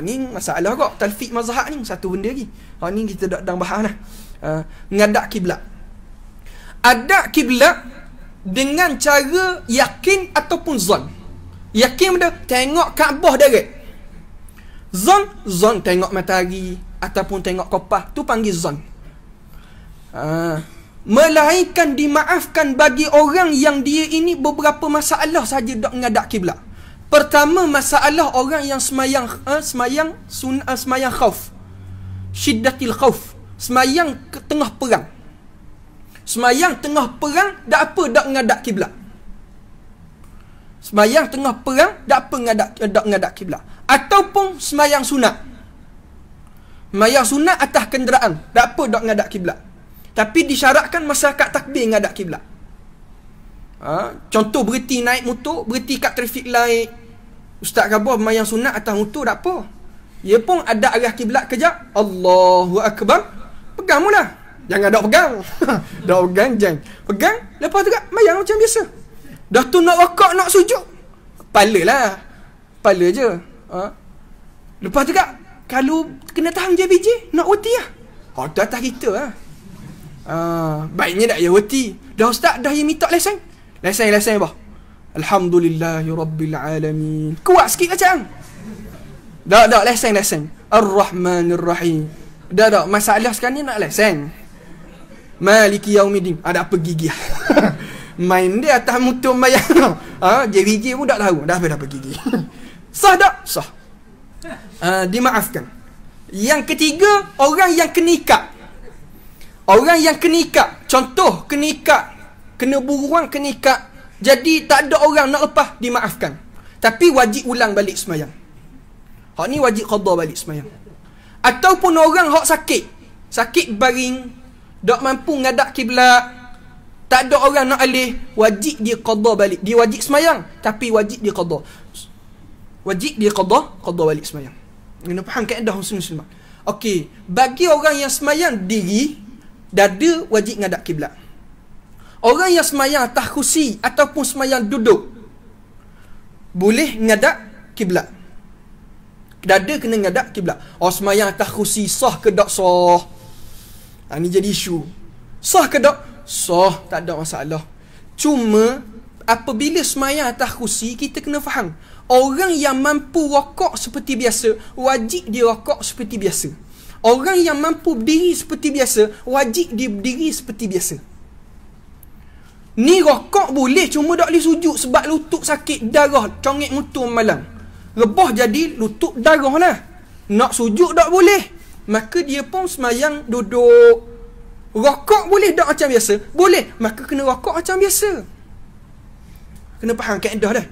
Ni masalah kok talfiq mazhab ni, satu benda lagi. Ni kita dah bahas lah. Ngadap kiblat. Adap kiblat dengan cara yakin ataupun zon. Yakin benda tengok Kaabah direct. Zon tengok matahari ataupun tengok kopah, tu panggil zon. Melainkan dimaafkan bagi orang yang dia ini beberapa masalah saja dak menghadap kiblat. Pertama, masalah orang yang semayang khauf, syiddatil khauf, semayang ke tengah perang. Semayang tengah perang dak apa dak menghadap kiblat. Semayang tengah perang dak apa dak menghadap kiblat. Ataupun semayang sunat. Semayang sunat atas kenderaan, dak apa dak menghadap kiblat. Tapi disyaratkan masyarakat takbir menghadap kiblat. Contoh berhenti naik motor, berhenti kat trafik light. Ustaz khabar semayang sunat atas motor tak apa. Dia pun ada arah kiblat kejap, Allahu Akbar, pegang mula. Jangan dak pegang. Dak pegang jangan. Pegang, lepas tu mayang macam biasa. Dah tu nak rokok, nak sujud, kepala lah. Kepala je. Lepas tu kalau kena tahan je biji, nak uti lah. Tu atas kita lah. Baiknya dak ya wati. Dah ustaz dah ya minta lesen. Lesen bah. Alhamdulillahirabbil alamin. Kuat sikit macam. Dak lesen. Ar-Rahmanir Rahim. Dak masalah sekarang ni nak lesen. Maliki Yaumiddin. Ada apa gigi? Main dia atas mutu bayang. JVJ pun tak tahu. Dah apa gigi. Sah tak? Sah. Dimaafkan. Yang ketiga, orang yang kena ikat. Orang yang kena ikat. Contoh, kena ikat. Kena buruan, kena ikat. Jadi, tak ada orang nak lepas, dimaafkan. Tapi, wajib ulang balik semayang. Hak ni wajib qada balik semayang. Ataupun orang hak sakit. Sakit baring. Tak mampu ngadak kiblat. Tak ada orang nak alih. Wajib dia qada balik. Dia wajib semayang. Tapi, wajib dia qada. Wajib dia qada balik semayang. Kena faham kaedah muslim-muslimat. Okey, bagi orang yang semayang diri, dada wajib ngadap kiblat. Orang yang semayang atas kursi ataupun semayang duduk, boleh ngadap kiblat. Dada kena ngadap kiblat. Semayang atas kursi sah ke tak sah? Ni jadi isu. Sah ke tak? Sah, tak ada masalah. Cuma apabila semayang atas kursi, kita kena faham, orang yang mampu rokok seperti biasa, wajib dia rokok seperti biasa. Orang yang mampu berdiri seperti biasa, wajib dia berdiri seperti biasa. Ni rokok boleh, cuma tak boleh sujud sebab lutut sakit, darah, congek mutu malam. Rebah jadi lutut darah lah. Nak sujud tak boleh. Maka dia pun semayang duduk. Rokok boleh tak macam biasa? Boleh. Maka kena rokok macam biasa. Kena faham kaedah dah.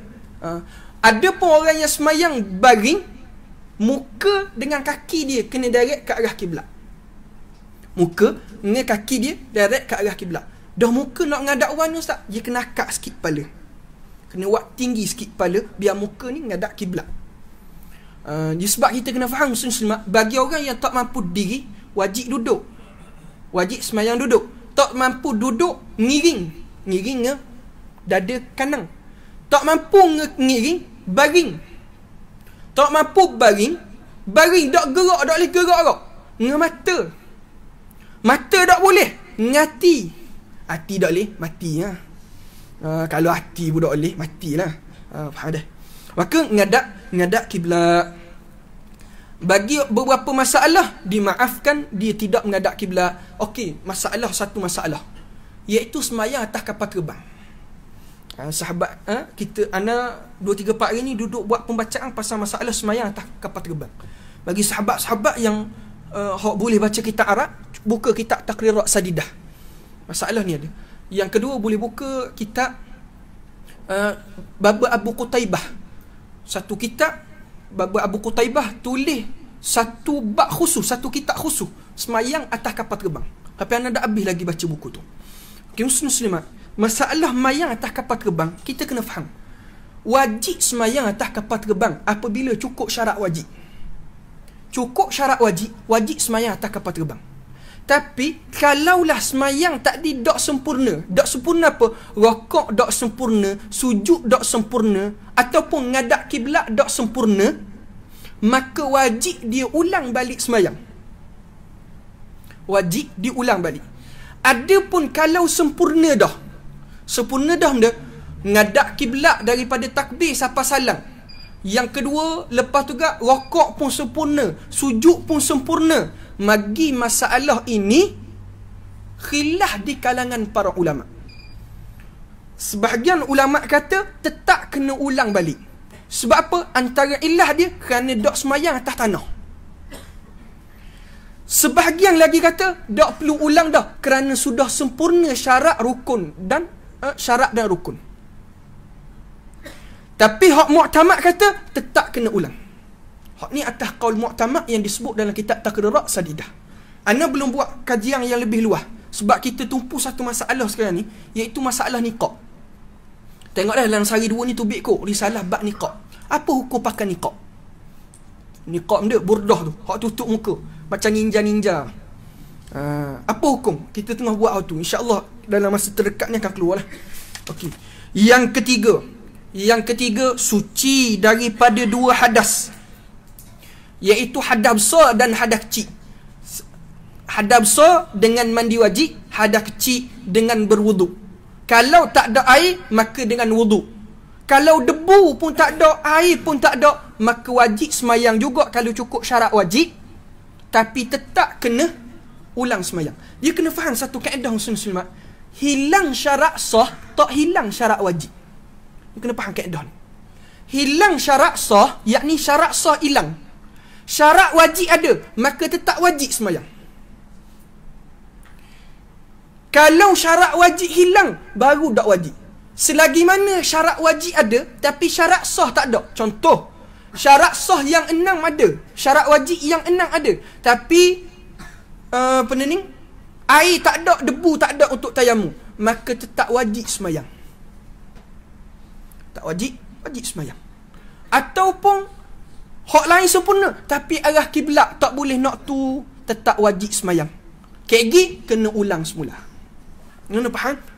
Ada pun orang yang semayang baring, muka dengan kaki dia kena direct ke arah kiblat. Muka dengan kaki dia direct ke arah kiblat. Dah muka nak ngadap orang ni ustaz, dia kena akak sikit kepala. Kena buat tinggi sikit kepala biar muka ni ngadap kiblat. Sebab kita kena faham muslim-muslimat, bagi orang yang tak mampu diri, wajib duduk. Wajib semayang duduk. Tak mampu duduk, ngiring. Ngiring ke dada kanan. Tak mampu ngiring, baring. Tak mampu baring, tak gerak, tak boleh gerak tak. Dengan mata. Mata tak boleh. Dengan hati. Hati tak boleh, mati lah. Kalau hati pun tak boleh, matilah. Faham dah. Maka ngadap kiblat. Bagi beberapa masalah, dimaafkan, dia tidak menghadap kiblat. Okey, satu masalah. Iaitu semayang atas kapal terbang. Sahabat kita, ana 2-3 hari ni duduk buat pembacaan pasal masalah semayang atas kapal terbang. Bagi sahabat-sahabat yang boleh baca kitab Arab, buka kitab Taqrirat Sadidah. Masalah ni ada. Yang kedua, boleh buka kitab Baba Abu Qutaibah. Satu kitab Baba Abu Qutaibah tulis satu bab khusus, satu kitab khusus semayang atas kapal terbang. Tapi anda dah habis lagi baca buku tu. Okay, muslimat, masalah mayang atas kapal terbang, kita kena faham. Wajib semayang atas kapal terbang apabila cukup syarat wajib. Cukup syarat wajib, wajib semayang atas kapal terbang. Tapi, kalaulah semayang tadi tak sempurna. Tak sempurna apa? Rokok tak sempurna, sujud tak sempurna, ataupun ngadap kiblat tak sempurna, maka wajib dia ulang balik semayang. Wajib diulang balik. Adapun kalau sempurna dah benda, ngadap kiblat daripada takbir sampai salam. Yang kedua, lepas tu juga rokok pun sempurna, sujud pun sempurna. Bagi masalah ini khilaf di kalangan para ulama. Sebahagian ulama kata tetap kena ulang balik. Sebab apa? Antara ilah dia kerana dok semayang atas tanah. Sebahagian lagi kata tak perlu ulang dah kerana sudah sempurna syarat rukun dan syarat dan rukun. Tapi hak mu'tamad kata tetap kena ulang. Hak ni atas qaul mu'tamad yang disebut dalam kitab Taqrirat Sadidah. Ana belum buat kajian yang lebih luas sebab kita tumpu satu masalah sekarang ni, iaitu masalah niqab. Tengok dah dalam sehari dua ni tubik kok risalah bab niqab. Apa hukum pakai niqab? Niqab dia burdah tu, hak tutup muka macam ninja-ninja. Apa hukum? Kita tengah buat hal tu. InsyaAllah dalam masa terdekat ni akan keluar lah. Okey. Yang ketiga, suci daripada dua hadas, iaitu hadas besar dan hadas kecil. hadas besar dengan mandi wajib, hadas kecil dengan berwuduk. Kalau tak ada air, maka dengan wuduk. Kalau debu pun tak ada, air pun tak ada, maka wajib semayang juga kalau cukup syarat wajib, tapi tetap kena ulang semayang. Dia kena faham satu kaedah muslimat. Hilang syarat sah, tak hilang syarat wajib. Dia kena faham kaedah ni. Hilang syarat sah, yakni syarat sah hilang. Syarat wajib ada, maka tetap wajib semayang. Kalau syarat wajib hilang, baru tak wajib. Selagi mana syarat wajib ada, tapi syarat sah tak ada. Contoh, syarat sah yang 6 ada, syarat wajib yang 6 ada, tapi air tak ada, debu tak ada untuk tayamum, maka tetap wajib semayang. Tak wajib semayang. Ataupun hak lain sempurna, tapi arah kiblat tak boleh nak tu, tetap wajib semayang. KG kena ulang semula. Mana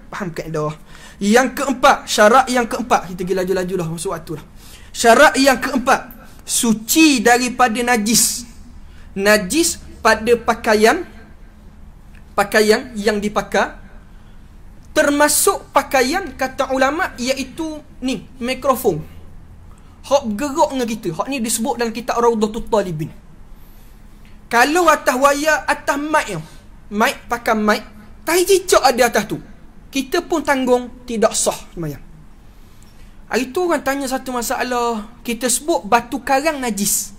faham kaedah. Yang keempat, syarat yang keempat, kita pergi laju-laju dah masuk waktu dah. Syarat yang keempat, suci daripada najis. Najis pada pakaian yang dipakai, termasuk pakaian kata ulama iaitu ni mikrofon. Hak bergerak dengan kita. Hak ni disebut dalam kitab Rawdatul Talibin. Kalau atas wayar, atas mic pakai mic, tahi cicak ada atas tu, kita pun tanggung tidak sah semayang. Hari tu orang tanya satu masalah, kita sebut batu karang najis.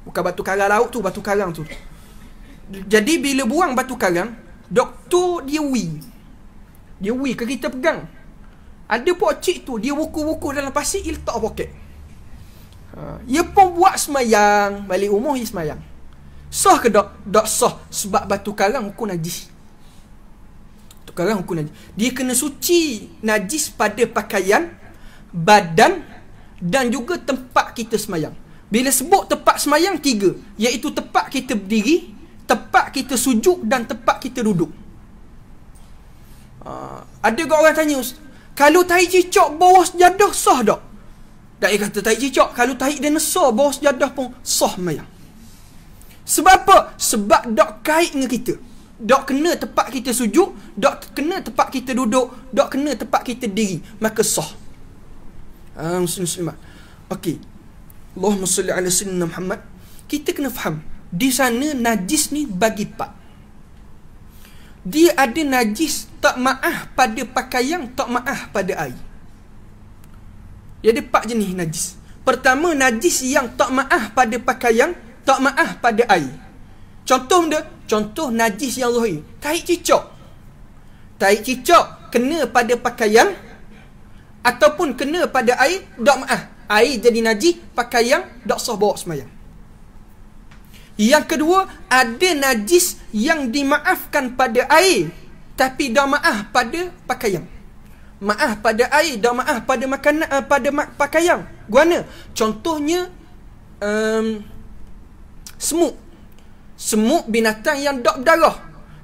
Bukan batu karang laut tu, batu karang tu. Jadi bila buang batu karang, doktor dia ke kita pegang. Ada pokcik tu, dia wuku-wuku dalam pasir, dia letak poket. Dia pun buat semayang, balik rumah dia semayang. Sah ke tak? Tak sah, sebab batu karang hukum najis. Dia kena suci najis pada pakaian, badan dan juga tempat kita semayang. Bila sebut tempat semayang 3, iaitu tempat kita berdiri, tempat kita sujud dan tempat kita duduk. Ada orang tanya, kalau tahi cicak bawah sejadah sah tak? Tak kata tahi cicak, kalau tahi dinosaur bawah sejadah pun sah semayang. Sebab apa? Sebab tak kait dengan kita. Tak kena tempat kita sujud, tak kena tempat kita duduk, tak kena tempat kita diri, maka sah. Muslimat. Okey. Allahumma salli ala sayyidina Muhammad. Kita kena faham, di sana najis ni bagi part. Dia ada najis tak maaf pada pakaian, tak maaf pada air. Dia ada 4 jenis najis. Pertama, najis yang tak maaf pada pakaian, tak maaf pada air. Contoh najis yang zahir, tahi cicak kena pada pakaian ataupun kena pada air, tak maaf. Air jadi najis, pakaian tak sah bawa semayang. Yang kedua, ada najis yang dimaafkan pada air tapi dah maaf pada pakaian. Maaf pada air, dah maaf pada makanan, pada pakaian. Guana? Contohnya semut binatang yang tak berdarah.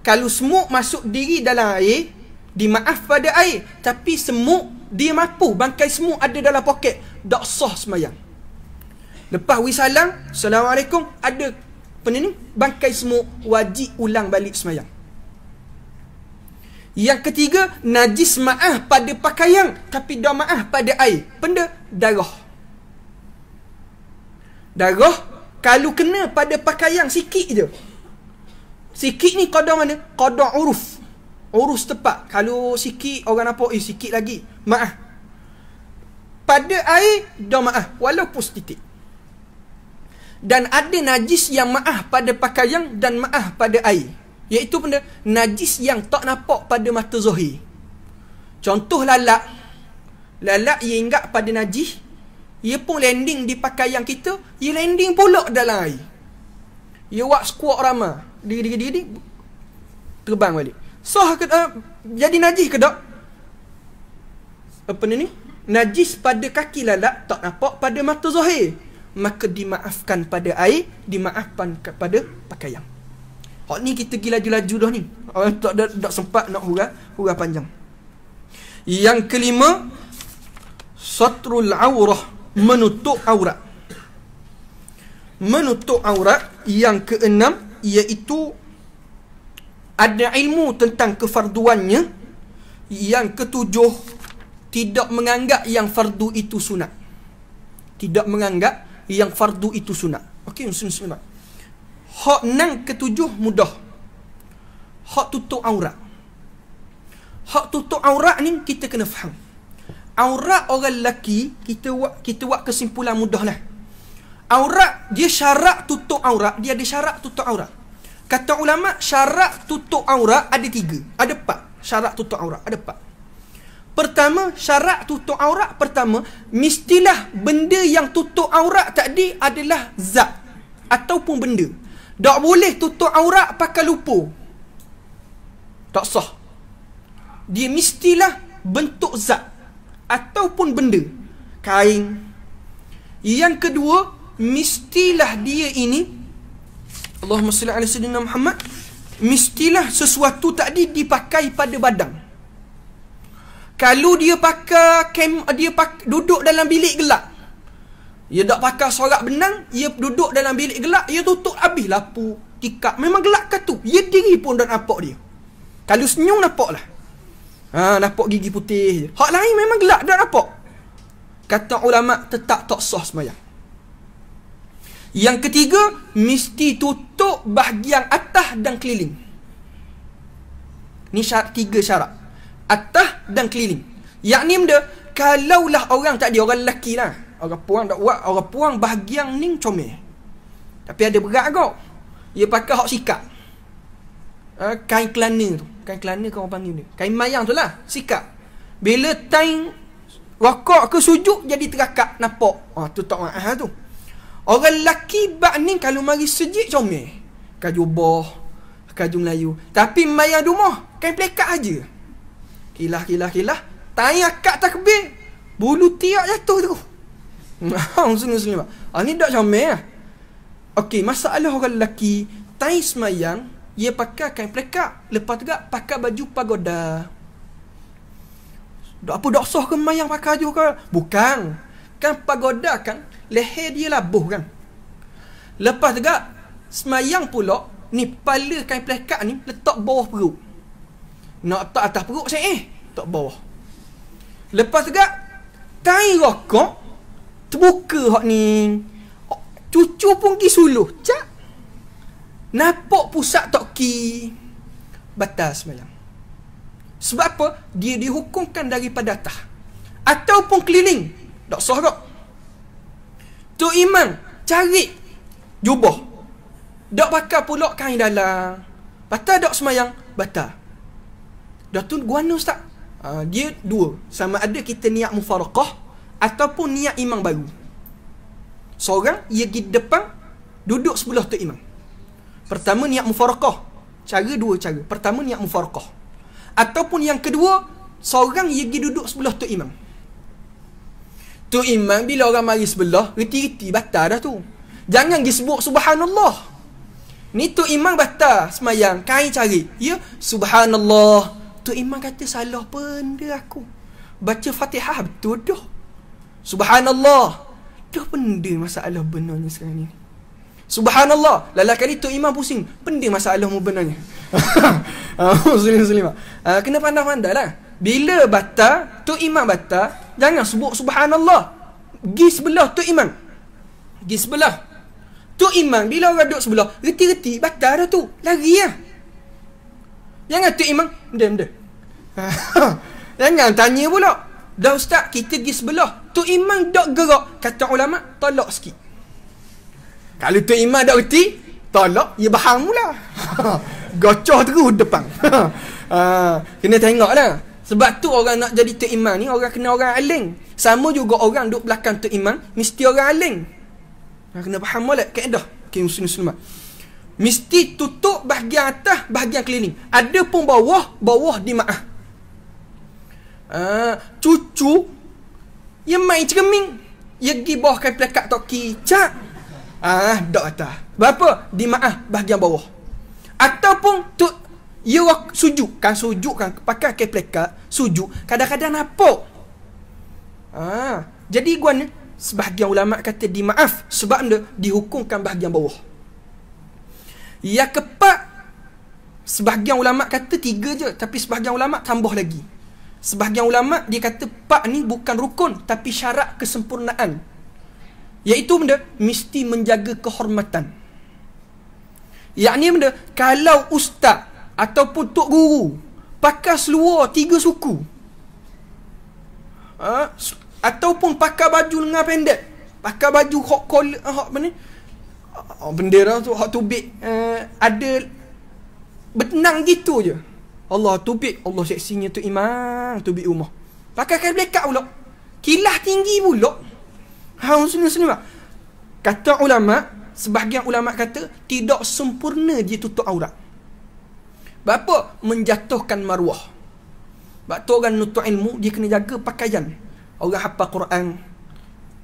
Kalau semut masuk diri dalam air, dimaaf pada air, tapi semut dia mampu, bangkai semut ada dalam poket, tak sah semayang. Lepas wisalam, Assalamualaikum, ada bangkai semut, wajib ulang balik semayang. Yang ketiga, najis maaf pada pakaian tapi dah maaf pada air. Benda darah. Kalau kena pada pakaian sikit je. Sikit ni qadar mana? Qadar uruf. Urus tepat. Kalau sikit, orang nampak, sikit lagi, maaf. Pada air, dah maaf, walaupun setitik. Dan ada najis yang maaf pada pakaian dan maaf pada air. Iaitu benda najis yang tak nampak pada mata zahir. Contoh lalat. Lalat ia ingat pada najis, ia pun landing di pakaian kita, ia landing pula dalam air. Ia buat squat ramah, diri terbang balik. Sah ke jadi najis ke tak? Najis pada kaki lalat tak nampak pada mata zahir, maka dimaafkan pada air, dimaafkan kepada pakaian. Hak ni kita pergi laju-laju dah ni. Tak sempat nak hurah panjang. Yang kelima, satrul aurah, menutup aurat. Menutup aurat. Yang keenam iaitu ada ilmu tentang kefarduannya. Yang ketujuh, tidak menganggap yang fardu itu sunat. Tidak menganggap yang fardu itu sunat. Okey, muslim-muslimat. Hak nang ketujuh mudah. Hak tutup aurat. Hak tutup aurat ni kita kena faham. Aurat orang lelaki, kita buat kesimpulan mudah lah. Aurat, dia syarat tutup aurat, dia ada syarat tutup aurat. Kata ulama, syarat tutup aurat ada 3. Ada 4. Syarat tutup aurat ada 4. Pertama, syarat tutup aurat pertama, mestilah benda yang tutup aurat tadi adalah zat ataupun benda. Tak boleh tutup aurat pakai lupa. Tak sah. Dia mestilah bentuk zat ataupun benda. Kain. Yang kedua, mestilah dia ini, Allahumma salli ala sayyidina Muhammad, mestilah sesuatu tadi dipakai pada badan. Kalau dia duduk dalam bilik gelap, dia tak pakai sorak benang, dia duduk dalam bilik gelap, dia tutup habis lampu, tikar. Memang gelap kat tu. Dia diri pun tak nampak dia. Kalau senyum nampak lah. Nampak gigi putih je. Hak lain memang gelap, tak nampak. Kata ulama, tetap tak sah sembahyang. Yang ketiga, mesti tutup bahagian atas dan keliling. Ni 3 syarat. Atas dan keliling. Yang ni benda, kalaulah orang tak ada, orang lelaki lah, orang puang tak buat, orang puang bahagian ni comel. Tapi ada berat kau. Dia pakai hak sikat. Kain kelana tu. Kain kelana kau orang panggil dia. Kain mayang tu lah, sikat. Bila time rokok ke sujud, jadi terakak, nampak. Tu tak maaf tu. Orang lelaki bak ni kalau mari sejik comel. Kajubah, kaju Melayu. Tapi mayang rumah, kain plekat aja. Kilah. Tanya akak takbir, bulu tiak jatuh tu. Muslim-muslim. Ni tak comel lah. Okey, masalah orang lelaki, tanya semayang, dia pakai kain plekat. Lepas tu pakai baju pagoda. Apa doksah ke mayang pakai baju ke? Bukan. Kan pagoda kan, leher dia labuh kan. Lepas tu semayang pula, ni kepala kain plekat ni letak bawah perut. Nak tak atas perut tak bawah. Lepas tu tai rokok terbuka hak ni. Cucu pun pergi suluh. Cak. Nampak pusat toki. Batas sembahyang. Sebab apa? Dia dihukumkan daripada atas ataupun keliling. Tak sah tak? Tu imam cari jubah. Tak pakai pula kain dalam. Batal tak sembahyang? Batal. Dah tu guana ustaz. Dia 2. Sama ada kita niat mufaraqah ataupun niat imam baru. Seorang ia pergi depan, duduk sebelah tu imam. Pertama niat mufaraqah. 2 cara. Pertama niat mufaraqah. Ataupun yang kedua, seorang ia pergi duduk sebelah tu imam. Tu imam bila orang mari sebelah, reti-reti batal dah tu. Jangan pergi sebut subhanallah. Ni tu imam batal semayang, kain cari. Ya, subhanallah. Tu imam kata salah benda aku. Baca Fatihah betul dah. Subhanallah. Dah benda masalah benarnya sekarang ni. Subhanallah. Lala kali tu imam pusing. Benda masalah mu benarnya. Muslim-muslimah. Kena pandai-pandai lah. Bila batal, tu imam batal, jangan sebut subhanallah. Gi sebelah tu imam. Gi sebelah. Tu imam bila orang duduk sebelah, reti-reti batal dah tu. Lari lah. Jangan tu imam, benda-benda. Jangan tanya pula. Dah ustaz, kita pergi sebelah, tu imam tak gerak. Kata ulama, tolak sikit. Kalau tu imam tak reti, tolak, ia bahang pula. Gocoh terus depan. Kena tengok lah. Sebab tu orang nak jadi tu imam ni, orang kena orang aling. Sama juga orang duduk belakang tu imam, mesti orang aling. Kena faham molek kaedah. Okay, muslim-muslimat. Mesti tutup bahagian atas, bahagian keliling. Ada pun bawah dimaaf. Cucu yang main cermin, dia pergi bawah kain plekat toki. Cak. Tak atas. Berapa? Dimaaf bahagian bawah. Ataupun tu dia sujud kan pakai kain plekat, sujud kadang-kadang nampak. Jadi guanya sebahagian ulama kata dimaaf sebab dia dihukumkan bahagian bawah. Yang keempat, Sebahagian ulama kata 3 je, tapi sebahagian ulama tambah lagi. Sebahagian ulama dia kata 4 ni bukan rukun, tapi syarat kesempurnaan. Iaitu benda mesti menjaga kehormatan. Yakni benda, kalau ustaz ataupun tok guru pakai seluar 3 suku, ataupun pakai baju lengan pendek, pakai baju hot collar, apa ni, bendera tu hot tubik, ada benang gitu je. Allah tubik, Allah seksinya tu imam, tubik rumah. Pakai kain blackout pula. Kilah tinggi pula. Muslim. Kata ulama, sebahagian ulama kata tidak sempurna dia tutup aurat. Bapa menjatuhkan maruah. Sebab tu orang nuntut ilmu dia kena jaga pakaian. Orang hafal Quran,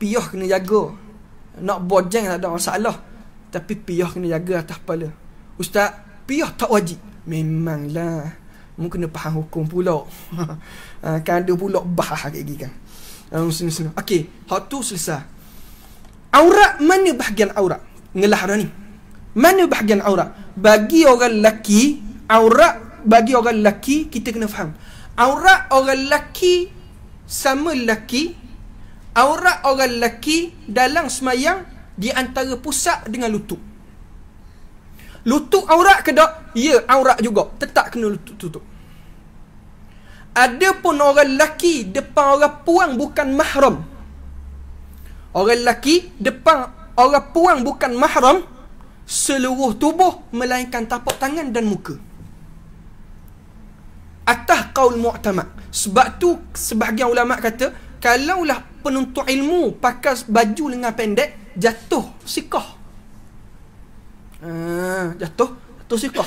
piyah kena jaga. Nak bojeng tak ada masalah, tapi piyah kena jaga atas kepala. Ustaz, piyah tak wajib. Memanglah, mu kena faham hukum pula. Kan ada pula bahas lagi kan. Okey, hak tu selesai. Aurat, mana bahagian aurat? Ngelah dah ni. Mana bahagian aurat? Bagi orang lelaki, aurat bagi orang lelaki kita kena faham. Aurat orang lelaki sama lelaki. Aurat orang lelaki dalam semayang di antara pusat dengan lutut. Lutut aurat ke tak? Ya, aurat juga. Tetap kena lutut tutup. Ada pun orang lelaki depan orang puang bukan mahram. Orang lelaki depan orang puang bukan mahram, seluruh tubuh melainkan tapak tangan dan muka. Atas qaul mu'tamad. Sebab tu sebahagian ulama kata, kalaulah penuntut ilmu pakai baju lengan pendek, jatuh sikah. Jatuh sikah.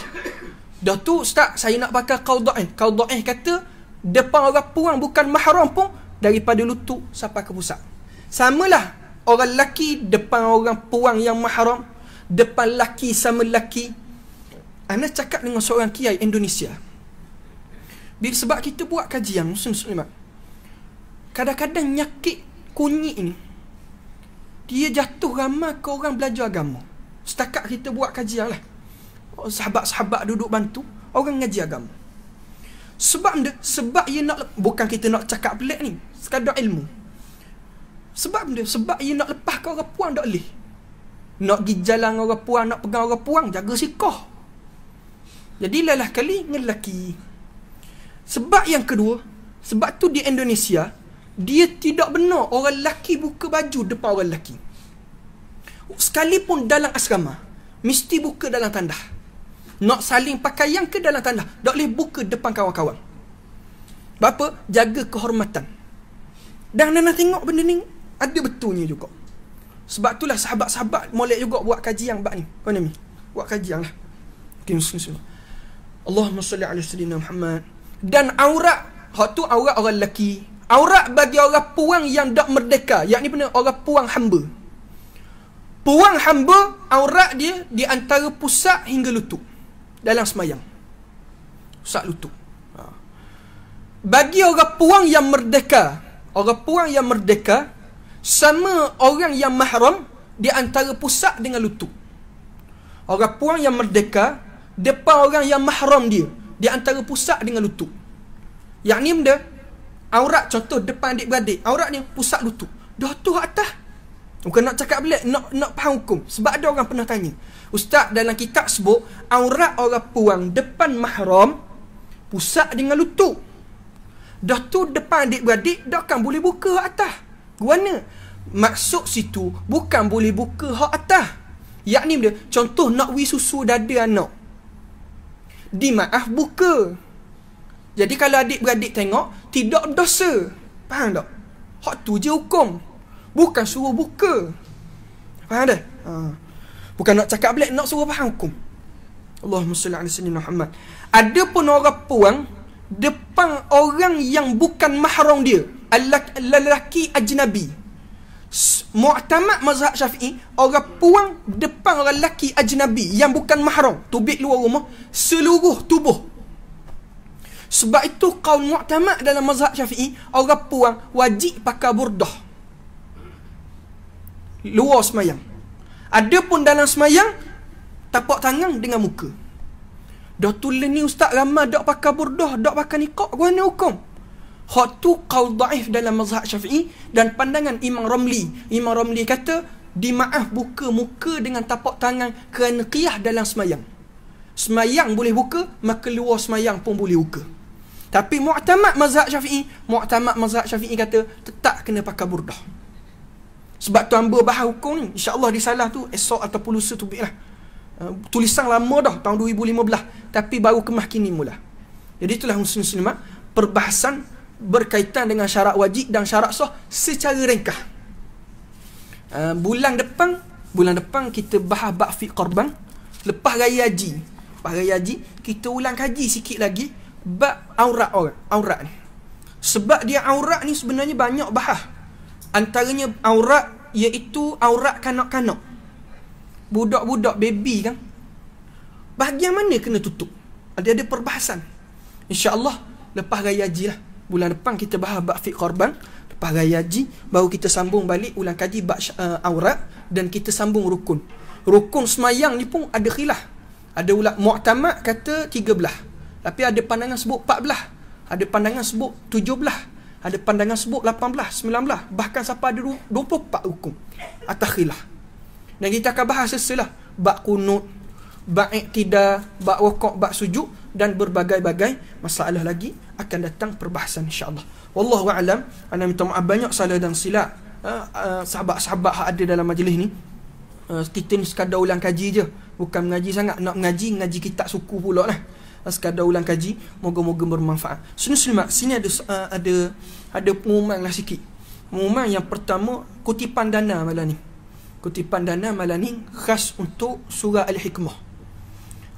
Dah tu ustaz, saya nak pakai qaul dhaif. Qaul dhaif kata depan orang puang bukan mahram pun daripada lutut sampai ke pusat. Samalah orang lelaki depan orang puang yang mahram, depan lelaki sama lelaki. Ana cakap dengan seorang kiai Indonesia. Bila sebab kita buat kajian Muslim-Muslimat, kadang-kadang nyakit kunyit ni dia jatuh ramai ke orang belajar agama. Setakat kita buat kajian lah, sahabat-sahabat duduk bantu orang ngaji agama. Sebab ia nak, bukan kita nak cakap pelik ni, sekadar ilmu. Sebab ia nak lepas ke orang puang tak boleh. Nak pergi jalan orang puang, nak pegang orang puang, jaga sikah. Jadi lelah kali dengan lelaki. Sebab yang kedua, sebab tu di Indonesia dia tidak benar orang lelaki buka baju depan orang lelaki. Sekalipun dalam asrama mesti buka dalam tandas. Nak saling pakaian ke dalam tandas, tak boleh buka depan kawan-kawan. Bapa jaga kehormatan. Dan nak tengok benda ni ada betulnya juga. Sebab itulah sahabat-sahabat molek juga buat kajian bab ni. Kau ni buat kajian lah. Okay, Allahumma salli ala sayyidina Muhammad. Dan aurat, hak tu aurat orang lelaki. Aurat bagi orang puang yang tak merdeka, yakni benar orang puang hamba. Puang hamba, aurat dia di antara pusat hingga lutut dalam semayang. Pusat lutut. Bagi orang puang yang merdeka, orang puang yang merdeka sama orang yang mahram di antara pusat dengan lutut. Orang puang yang merdeka depan orang yang mahram dia di antara pusat dengan lutut. Yang ni benda aurat, contoh depan adik-beradik, aurat ni pusat lutut. Dah tu atas. Bukan nak cakap belik, nak faham hukum. Sebab ada orang pernah tanya, ustaz, dalam kitab sebut aurat orang puang depan mahram pusat dengan lutut. Dah tu depan adik-beradik dah kan boleh buka hak atas. Guana maksud situ bukan boleh buka hak atas. Yakni benda, contoh nak wi susu dada anak, dimaaf buka. Jadi kalau adik-beradik tengok, tidak dosa. Faham tak? Hak tu je hukum, bukan suruh buka. Faham dah? Bukan nak cakap belik, nak suruh faham hukum. Allahumma salli ala sayyidina Muhammad. Ada pun orang puang depan orang yang bukan mahram dia, lelaki ajnabi. Mu'tamad mazhab Syafi'i, orang puang depan orang lelaki ajnabi yang bukan mahram, tubik luar rumah, seluruh tubuh. Sebab itu qaul mu'tamad dalam mazhab Syafi'i, orang puang wajib pakai burdah luar semayang. Ada pun dalam semayang tapak tangan dengan muka. Dah tulen ni ustaz ramai dak pakai burdah, dak pakai niqab, guna hukum. Hak tu qaul dhaif dalam mazhab Syafi'i dan pandangan Imam Ramli. Imam Ramli kata dimaaf buka muka dengan tapak tangan kerana qiyah dalam semayang. Semayang boleh buka, maka luar semayang pun boleh buka. Tapi mu'tamad mazhab Syafi'i kata tetap kena pakai burdah. Sebab tu hamba bahas hukum ni, insya-Allah disalah tu esok ataupun lusa tu biarlah. Tulisan lama dah tahun 2015 tapi baru kemah kini mula. Jadi itulah muslimat perbahasan berkaitan dengan syarat wajib dan syarat sah secara ringkas. Bulan depan kita bahas bab fiqh korban. Lepas raya haji kita ulang kaji sikit lagi bab aurat ni. Sebab dia aurat ni sebenarnya banyak bahas. Antaranya aurat iaitu aurat kanak-kanak. Budak-budak baby kan, bahagian mana kena tutup, ada perbahasan. InsyaAllah lepas raya haji lah, bulan depan kita bahas bab fiqh korban. Lepas raya haji baru kita sambung balik ulang kaji bab aurat. Dan kita sambung rukun semayang ni pun ada khilaf. Ada ulama mu'tamad kata 13, tapi ada pandangan sebut 14, ada pandangan sebut 17, ada pandangan sebut 18, 19, bahkan sampai ada 24 rukun atas khilaf. Dan kita akan bahas seselah bab kunut, bab iktidal, bab rukuk, bab sujud dan berbagai-bagai masalah lagi akan datang perbahasan insya-Allah. Wallahu a'lam. Ana minta maaf banyak salah dan silap sahabat-sahabat yang ada dalam majlis ni. Kita ni sekadar ulang kaji je, bukan mengaji sangat. Nak ngaji kitab suku pula lah. Sekadar ulang kaji, moga-moga bermanfaat. Muslimat, sini ada pengumuman lah sikit. Pengumuman yang pertama, kutipan dana malam ni. Kutipan dana malam ni khas untuk surah Al-Hikmah.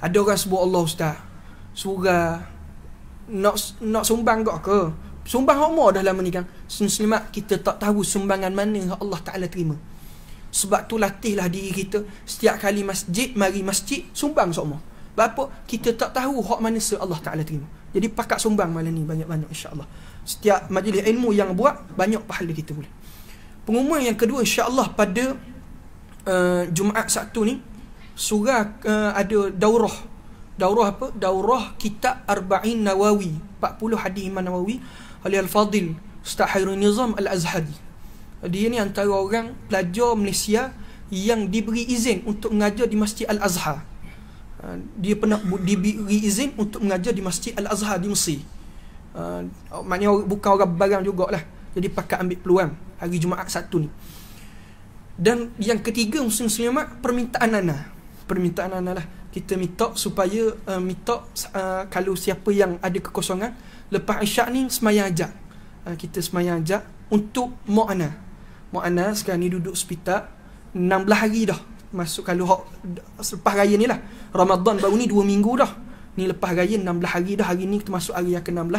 Ada orang sebut Allah ustaz, surah nak sumbang gak ke? Sumbang hak mau dah lama ni kan. Muslimat, kita tak tahu sumbangan mana Allah Ta'ala terima. Sebab tu latihlah diri kita, setiap kali mari masjid sumbang semua. Sebab apa? Kita tak tahu hak mana Allah Ta'ala terima. Jadi pakat sumbang malam ni banyak-banyak insya-Allah. Setiap majlis ilmu yang buat, banyak pahala kita boleh. Pengumuman yang kedua, insya-Allah pada Jumaat Sabtu ni surah ada daurah apa? Daurah kitab Arba'in Nawawi, 40 hadis Imam Nawawi oleh Al-Fadil Ustaz Hairul Nizam Al-Azhari. Dia ni antara orang pelajar Malaysia yang diberi izin untuk mengajar di Masjid Al-Azhar. Dia pernah diberi izin untuk mengajar di Masjid Al-Azhar di Mesir. Maknanya bukan orang barang jugalah. Jadi pakat ambil peluang hari Jumaat Sabtu ni. Dan yang ketiga, muslimat, permintaan Ana lah. Kita minta supaya kalau siapa yang ada kekosongan lepas Isyak ni semayang ajak. Kita semayang ajak untuk Mak Ana sekarang ni duduk hospital 16 hari dah. Masuk kalau lepas raya ni lah. Ramadan baru ni 2 minggu dah. Ni lepas raya 16 hari dah. Hari ni kita masuk hari yang ke-16.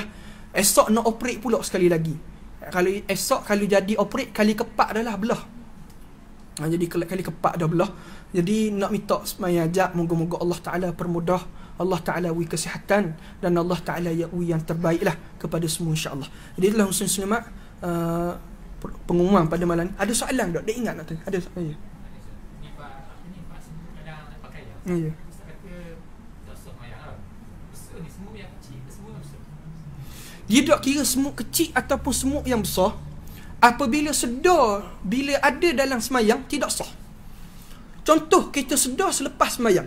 Esok nak operate pula sekali lagi. Kalau jadi operate kali keempat dah lah belah. Jadi kali keempat dah belah. Jadi nak minta semayang ajak, moga-moga Allah Ta'ala permudah, Allah Ta'ala wi kesihatan dan Allah Ta'ala wi yang terbaik lah kepada semua insya-Allah. Jadi itulah muslimat pengumuman pada malam ni. Ada soalan tak? Dia ingat nak tanya? Ada soalan? Ya. Ya. Dia tak kira semut kecil ataupun semut yang besar. Apabila sedar bila ada dalam semayang tidak sah. Contoh, kita sedar selepas semayang,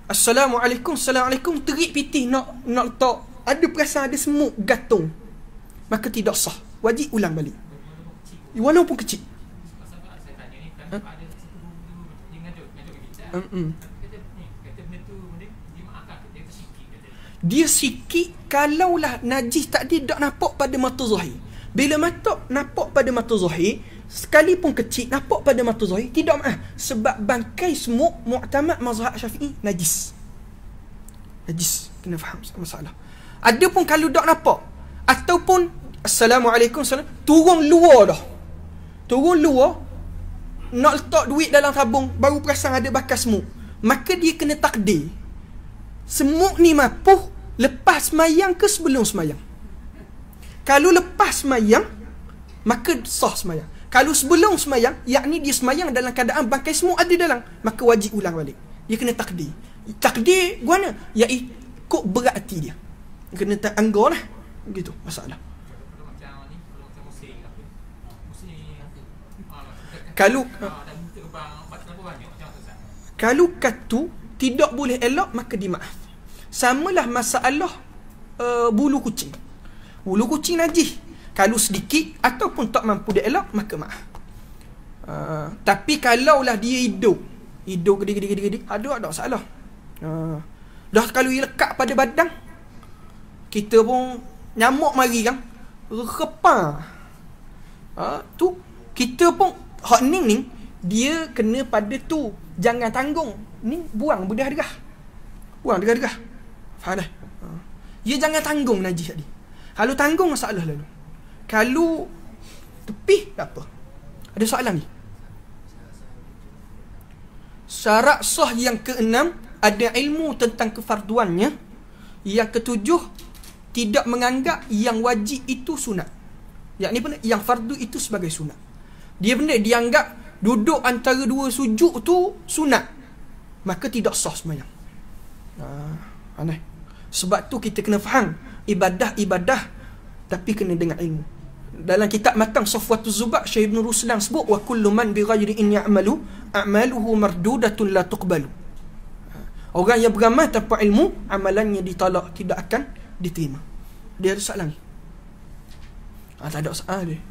Assalamualaikum, terik pitih nak letak, ada perasaan ada semut gantung, maka tidak sah, wajib ulang balik walaupun kecil. Dia sikit kalaulah najis tadi tak nampak pada mata zahir. Bila nampak pada mata zahir, sekalipun kecil nampak pada mata zahir, tidak maaf. Sebab bangkai semut mu'tamad mazhab Syafi'i najis, kena faham masalah. Adapun kalau tak nampak ataupun Assalamualaikum turun luar nak letak duit dalam tabung baru perasan ada bakas semut, maka dia kena takdir semut ni mapuh lepas semayang ke sebelum semayang. Kalau lepas semayang maka sah semayang. Kalau sebelum semayang, yakni dia semayang dalam keadaan bangkai semut ada dalam, maka wajib ulang balik. Dia kena takdir. Takdir guana ya ikut berat hati dia. Kena tak anggar lah. Begitu masalah. Kalau katu tidak boleh elok, maka dimaaf. Samalah masalah bulu kucing. Bulu kucing najis. Kalau sedikit ataupun tak mampu dia elok, maka maaf. Tapi kalaulah dia hidup gede, ada masalah. Dah kalau ia lekat pada badan, kita pun nyamuk mari kan, repa. Tu kita pun hak ni dia kena pada tu, jangan tanggung. Ni buang berdarah. Faham dah? Dia jangan tanggung najis tadi. Kalau tanggung masalah lalu. Kalau tepi tak apa. Ada soalan ni? Syarat sah yang keenam, ada ilmu tentang kefarduannya. Yang ketujuh, tidak menganggap yang wajib itu sunat. Yang ni benda, yang fardu itu sebagai sunat. Dia benda dianggap duduk antara dua sujud tu sunat, maka tidak sah sembahyang. Aneh. Sebab tu kita kena faham ibadah tapi kena dengan ilmu. Dalam kitab matang Safwatuz Zubat, Syekh Ibn Ruslan sebut, wa kullu man bighairi in ya'malu a'maluhu mardudatun la tuqbalu. Orang yang beramal tanpa ilmu, amalannya ditolak, tidak akan diterima. Dia ada soalan ni? Tak ada soalan dia.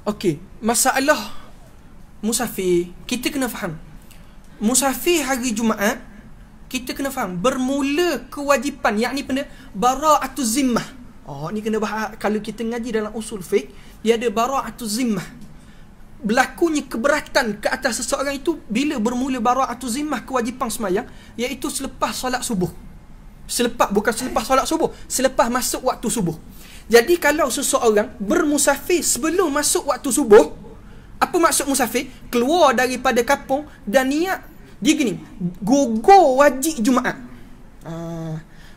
Okey, masalah musafir, kita kena faham. Musafir hari Jumaat, kita kena faham bermula kewajipan, yakni benda bara'atuz zimmah. Ni kena bahas kalau kita ngaji dalam usul fiqh, dia ada bara'atuz zimmah. Berlakunya keberatan ke atas seseorang itu bila bermula bara'atuz zimmah, kewajipan sembahyang, iaitu selepas solat subuh. Bukan selepas solat subuh, selepas masuk waktu subuh. Jadi kalau seseorang bermusafir sebelum masuk waktu subuh, apa maksud musafir? Keluar daripada kampung dan niat dia gini, gugur wajib Jumaat.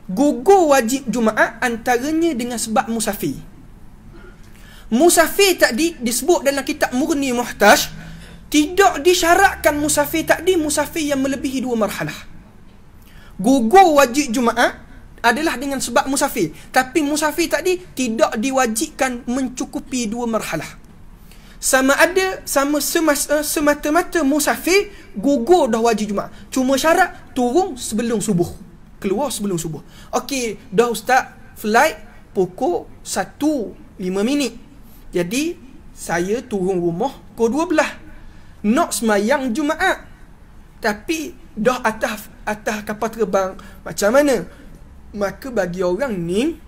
Gugur wajib Jumaat antaranya dengan sebab musafir. Musafir tadi disebut dalam kitab Mughni Muhtaj, tidak disyaratkan musafir tadi musafir yang melebihi 2 marhalah. Gugur wajib Jumaat adalah dengan sebab musafir, tapi musafir tadi tidak diwajibkan mencukupi 2 marhalah. Semata-mata musafir gugur dah wajib Jumaat, cuma syarat turun sebelum subuh, keluar sebelum subuh. Okey, dah ustaz flight pukul 1:05, jadi saya turun rumah pukul 12, nak semayang Jumaat, tapi dah atas kapal terbang, macam mana? Maka bagi orang ni,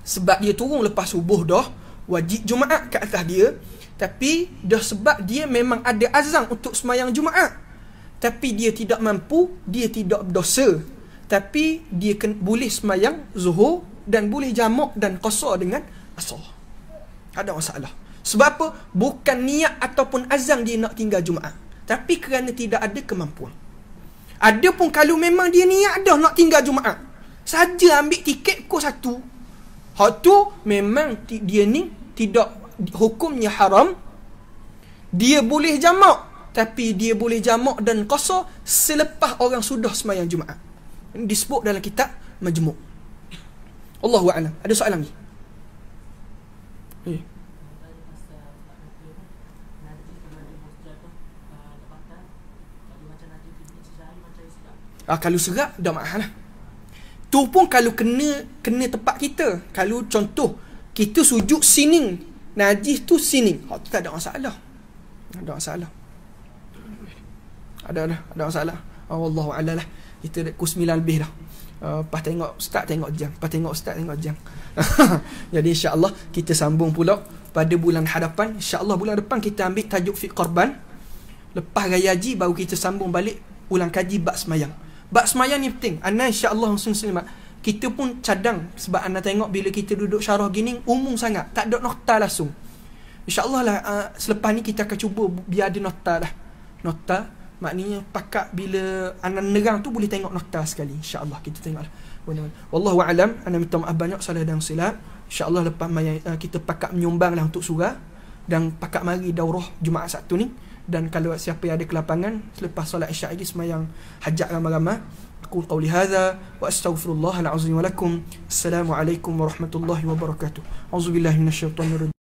sebab dia turun lepas subuh dah wajib Jumaat ke atas dia, tapi dah sebab dia memang ada azam untuk semayang Jumaat, tapi dia tidak mampu, dia tidak berdosa, tapi dia boleh semayang Zuhur dan boleh jamak dan qasar dengan Asar. Ada masalah. Sebab apa? Bukan niat ataupun azam dia nak tinggal Jumaat, tapi kerana tidak ada kemampuan. Adapun kalau memang dia niat dah nak tinggal Jumaat, saja ambil tiket pukul 1, hak tu memang dia ni tidak, hukumnya haram. Dia boleh jamak, tapi dia boleh jamak dan qasar selepas orang sudah sembahyang Jumaat. Ini disebut dalam kitab Majmu'. Allahu a'lam. Ada soalan ni? Kalau serak dah mahal lah. Tu pun kalau kena tempat kita. Kalau contoh kita sujud sining, najis tu sining, tu tak ada masalah. Ada masalah. Wallahu a'lam lah. Kita pukul 9 lebih dah. Lepas tengok ustaz tengok jam. Jadi insya-Allah kita sambung pula pada bulan hadapan. Insya-Allah bulan depan kita ambil tajuk fiqh korban. Lepas raya haji baru kita sambung balik ulang kaji bab semayang. Bab semayang ni penting. Ana insya-Allah muslimat, kita pun cadang, sebab anda tengok bila kita duduk syarah gini umum sangat, tak ada nokta langsung. InsyaAllah lah selepas ni kita akan cuba biar ada nokta lah. Nokta Maknanya pakat bila anak nerang tu boleh tengok nokta sekali. InsyaAllah kita tengoklah. Wallahu a'lam. Ana minta maaf banyak salah dan silap. InsyaAllah lepas kita pakat menyumbang lah untuk surah, dan pakat mari daurah Jumaat Sabtu ni. Dan kalau siapa yang ada kelapangan selepas solat Isyak ini semayang hajat ramai-ramai. Aku qauli hadza wa astaghfirullahal azim wa lakum. Assalamualaikum warahmatullahi wabarakatuh. Auzubillahi minasyaitonir rajim.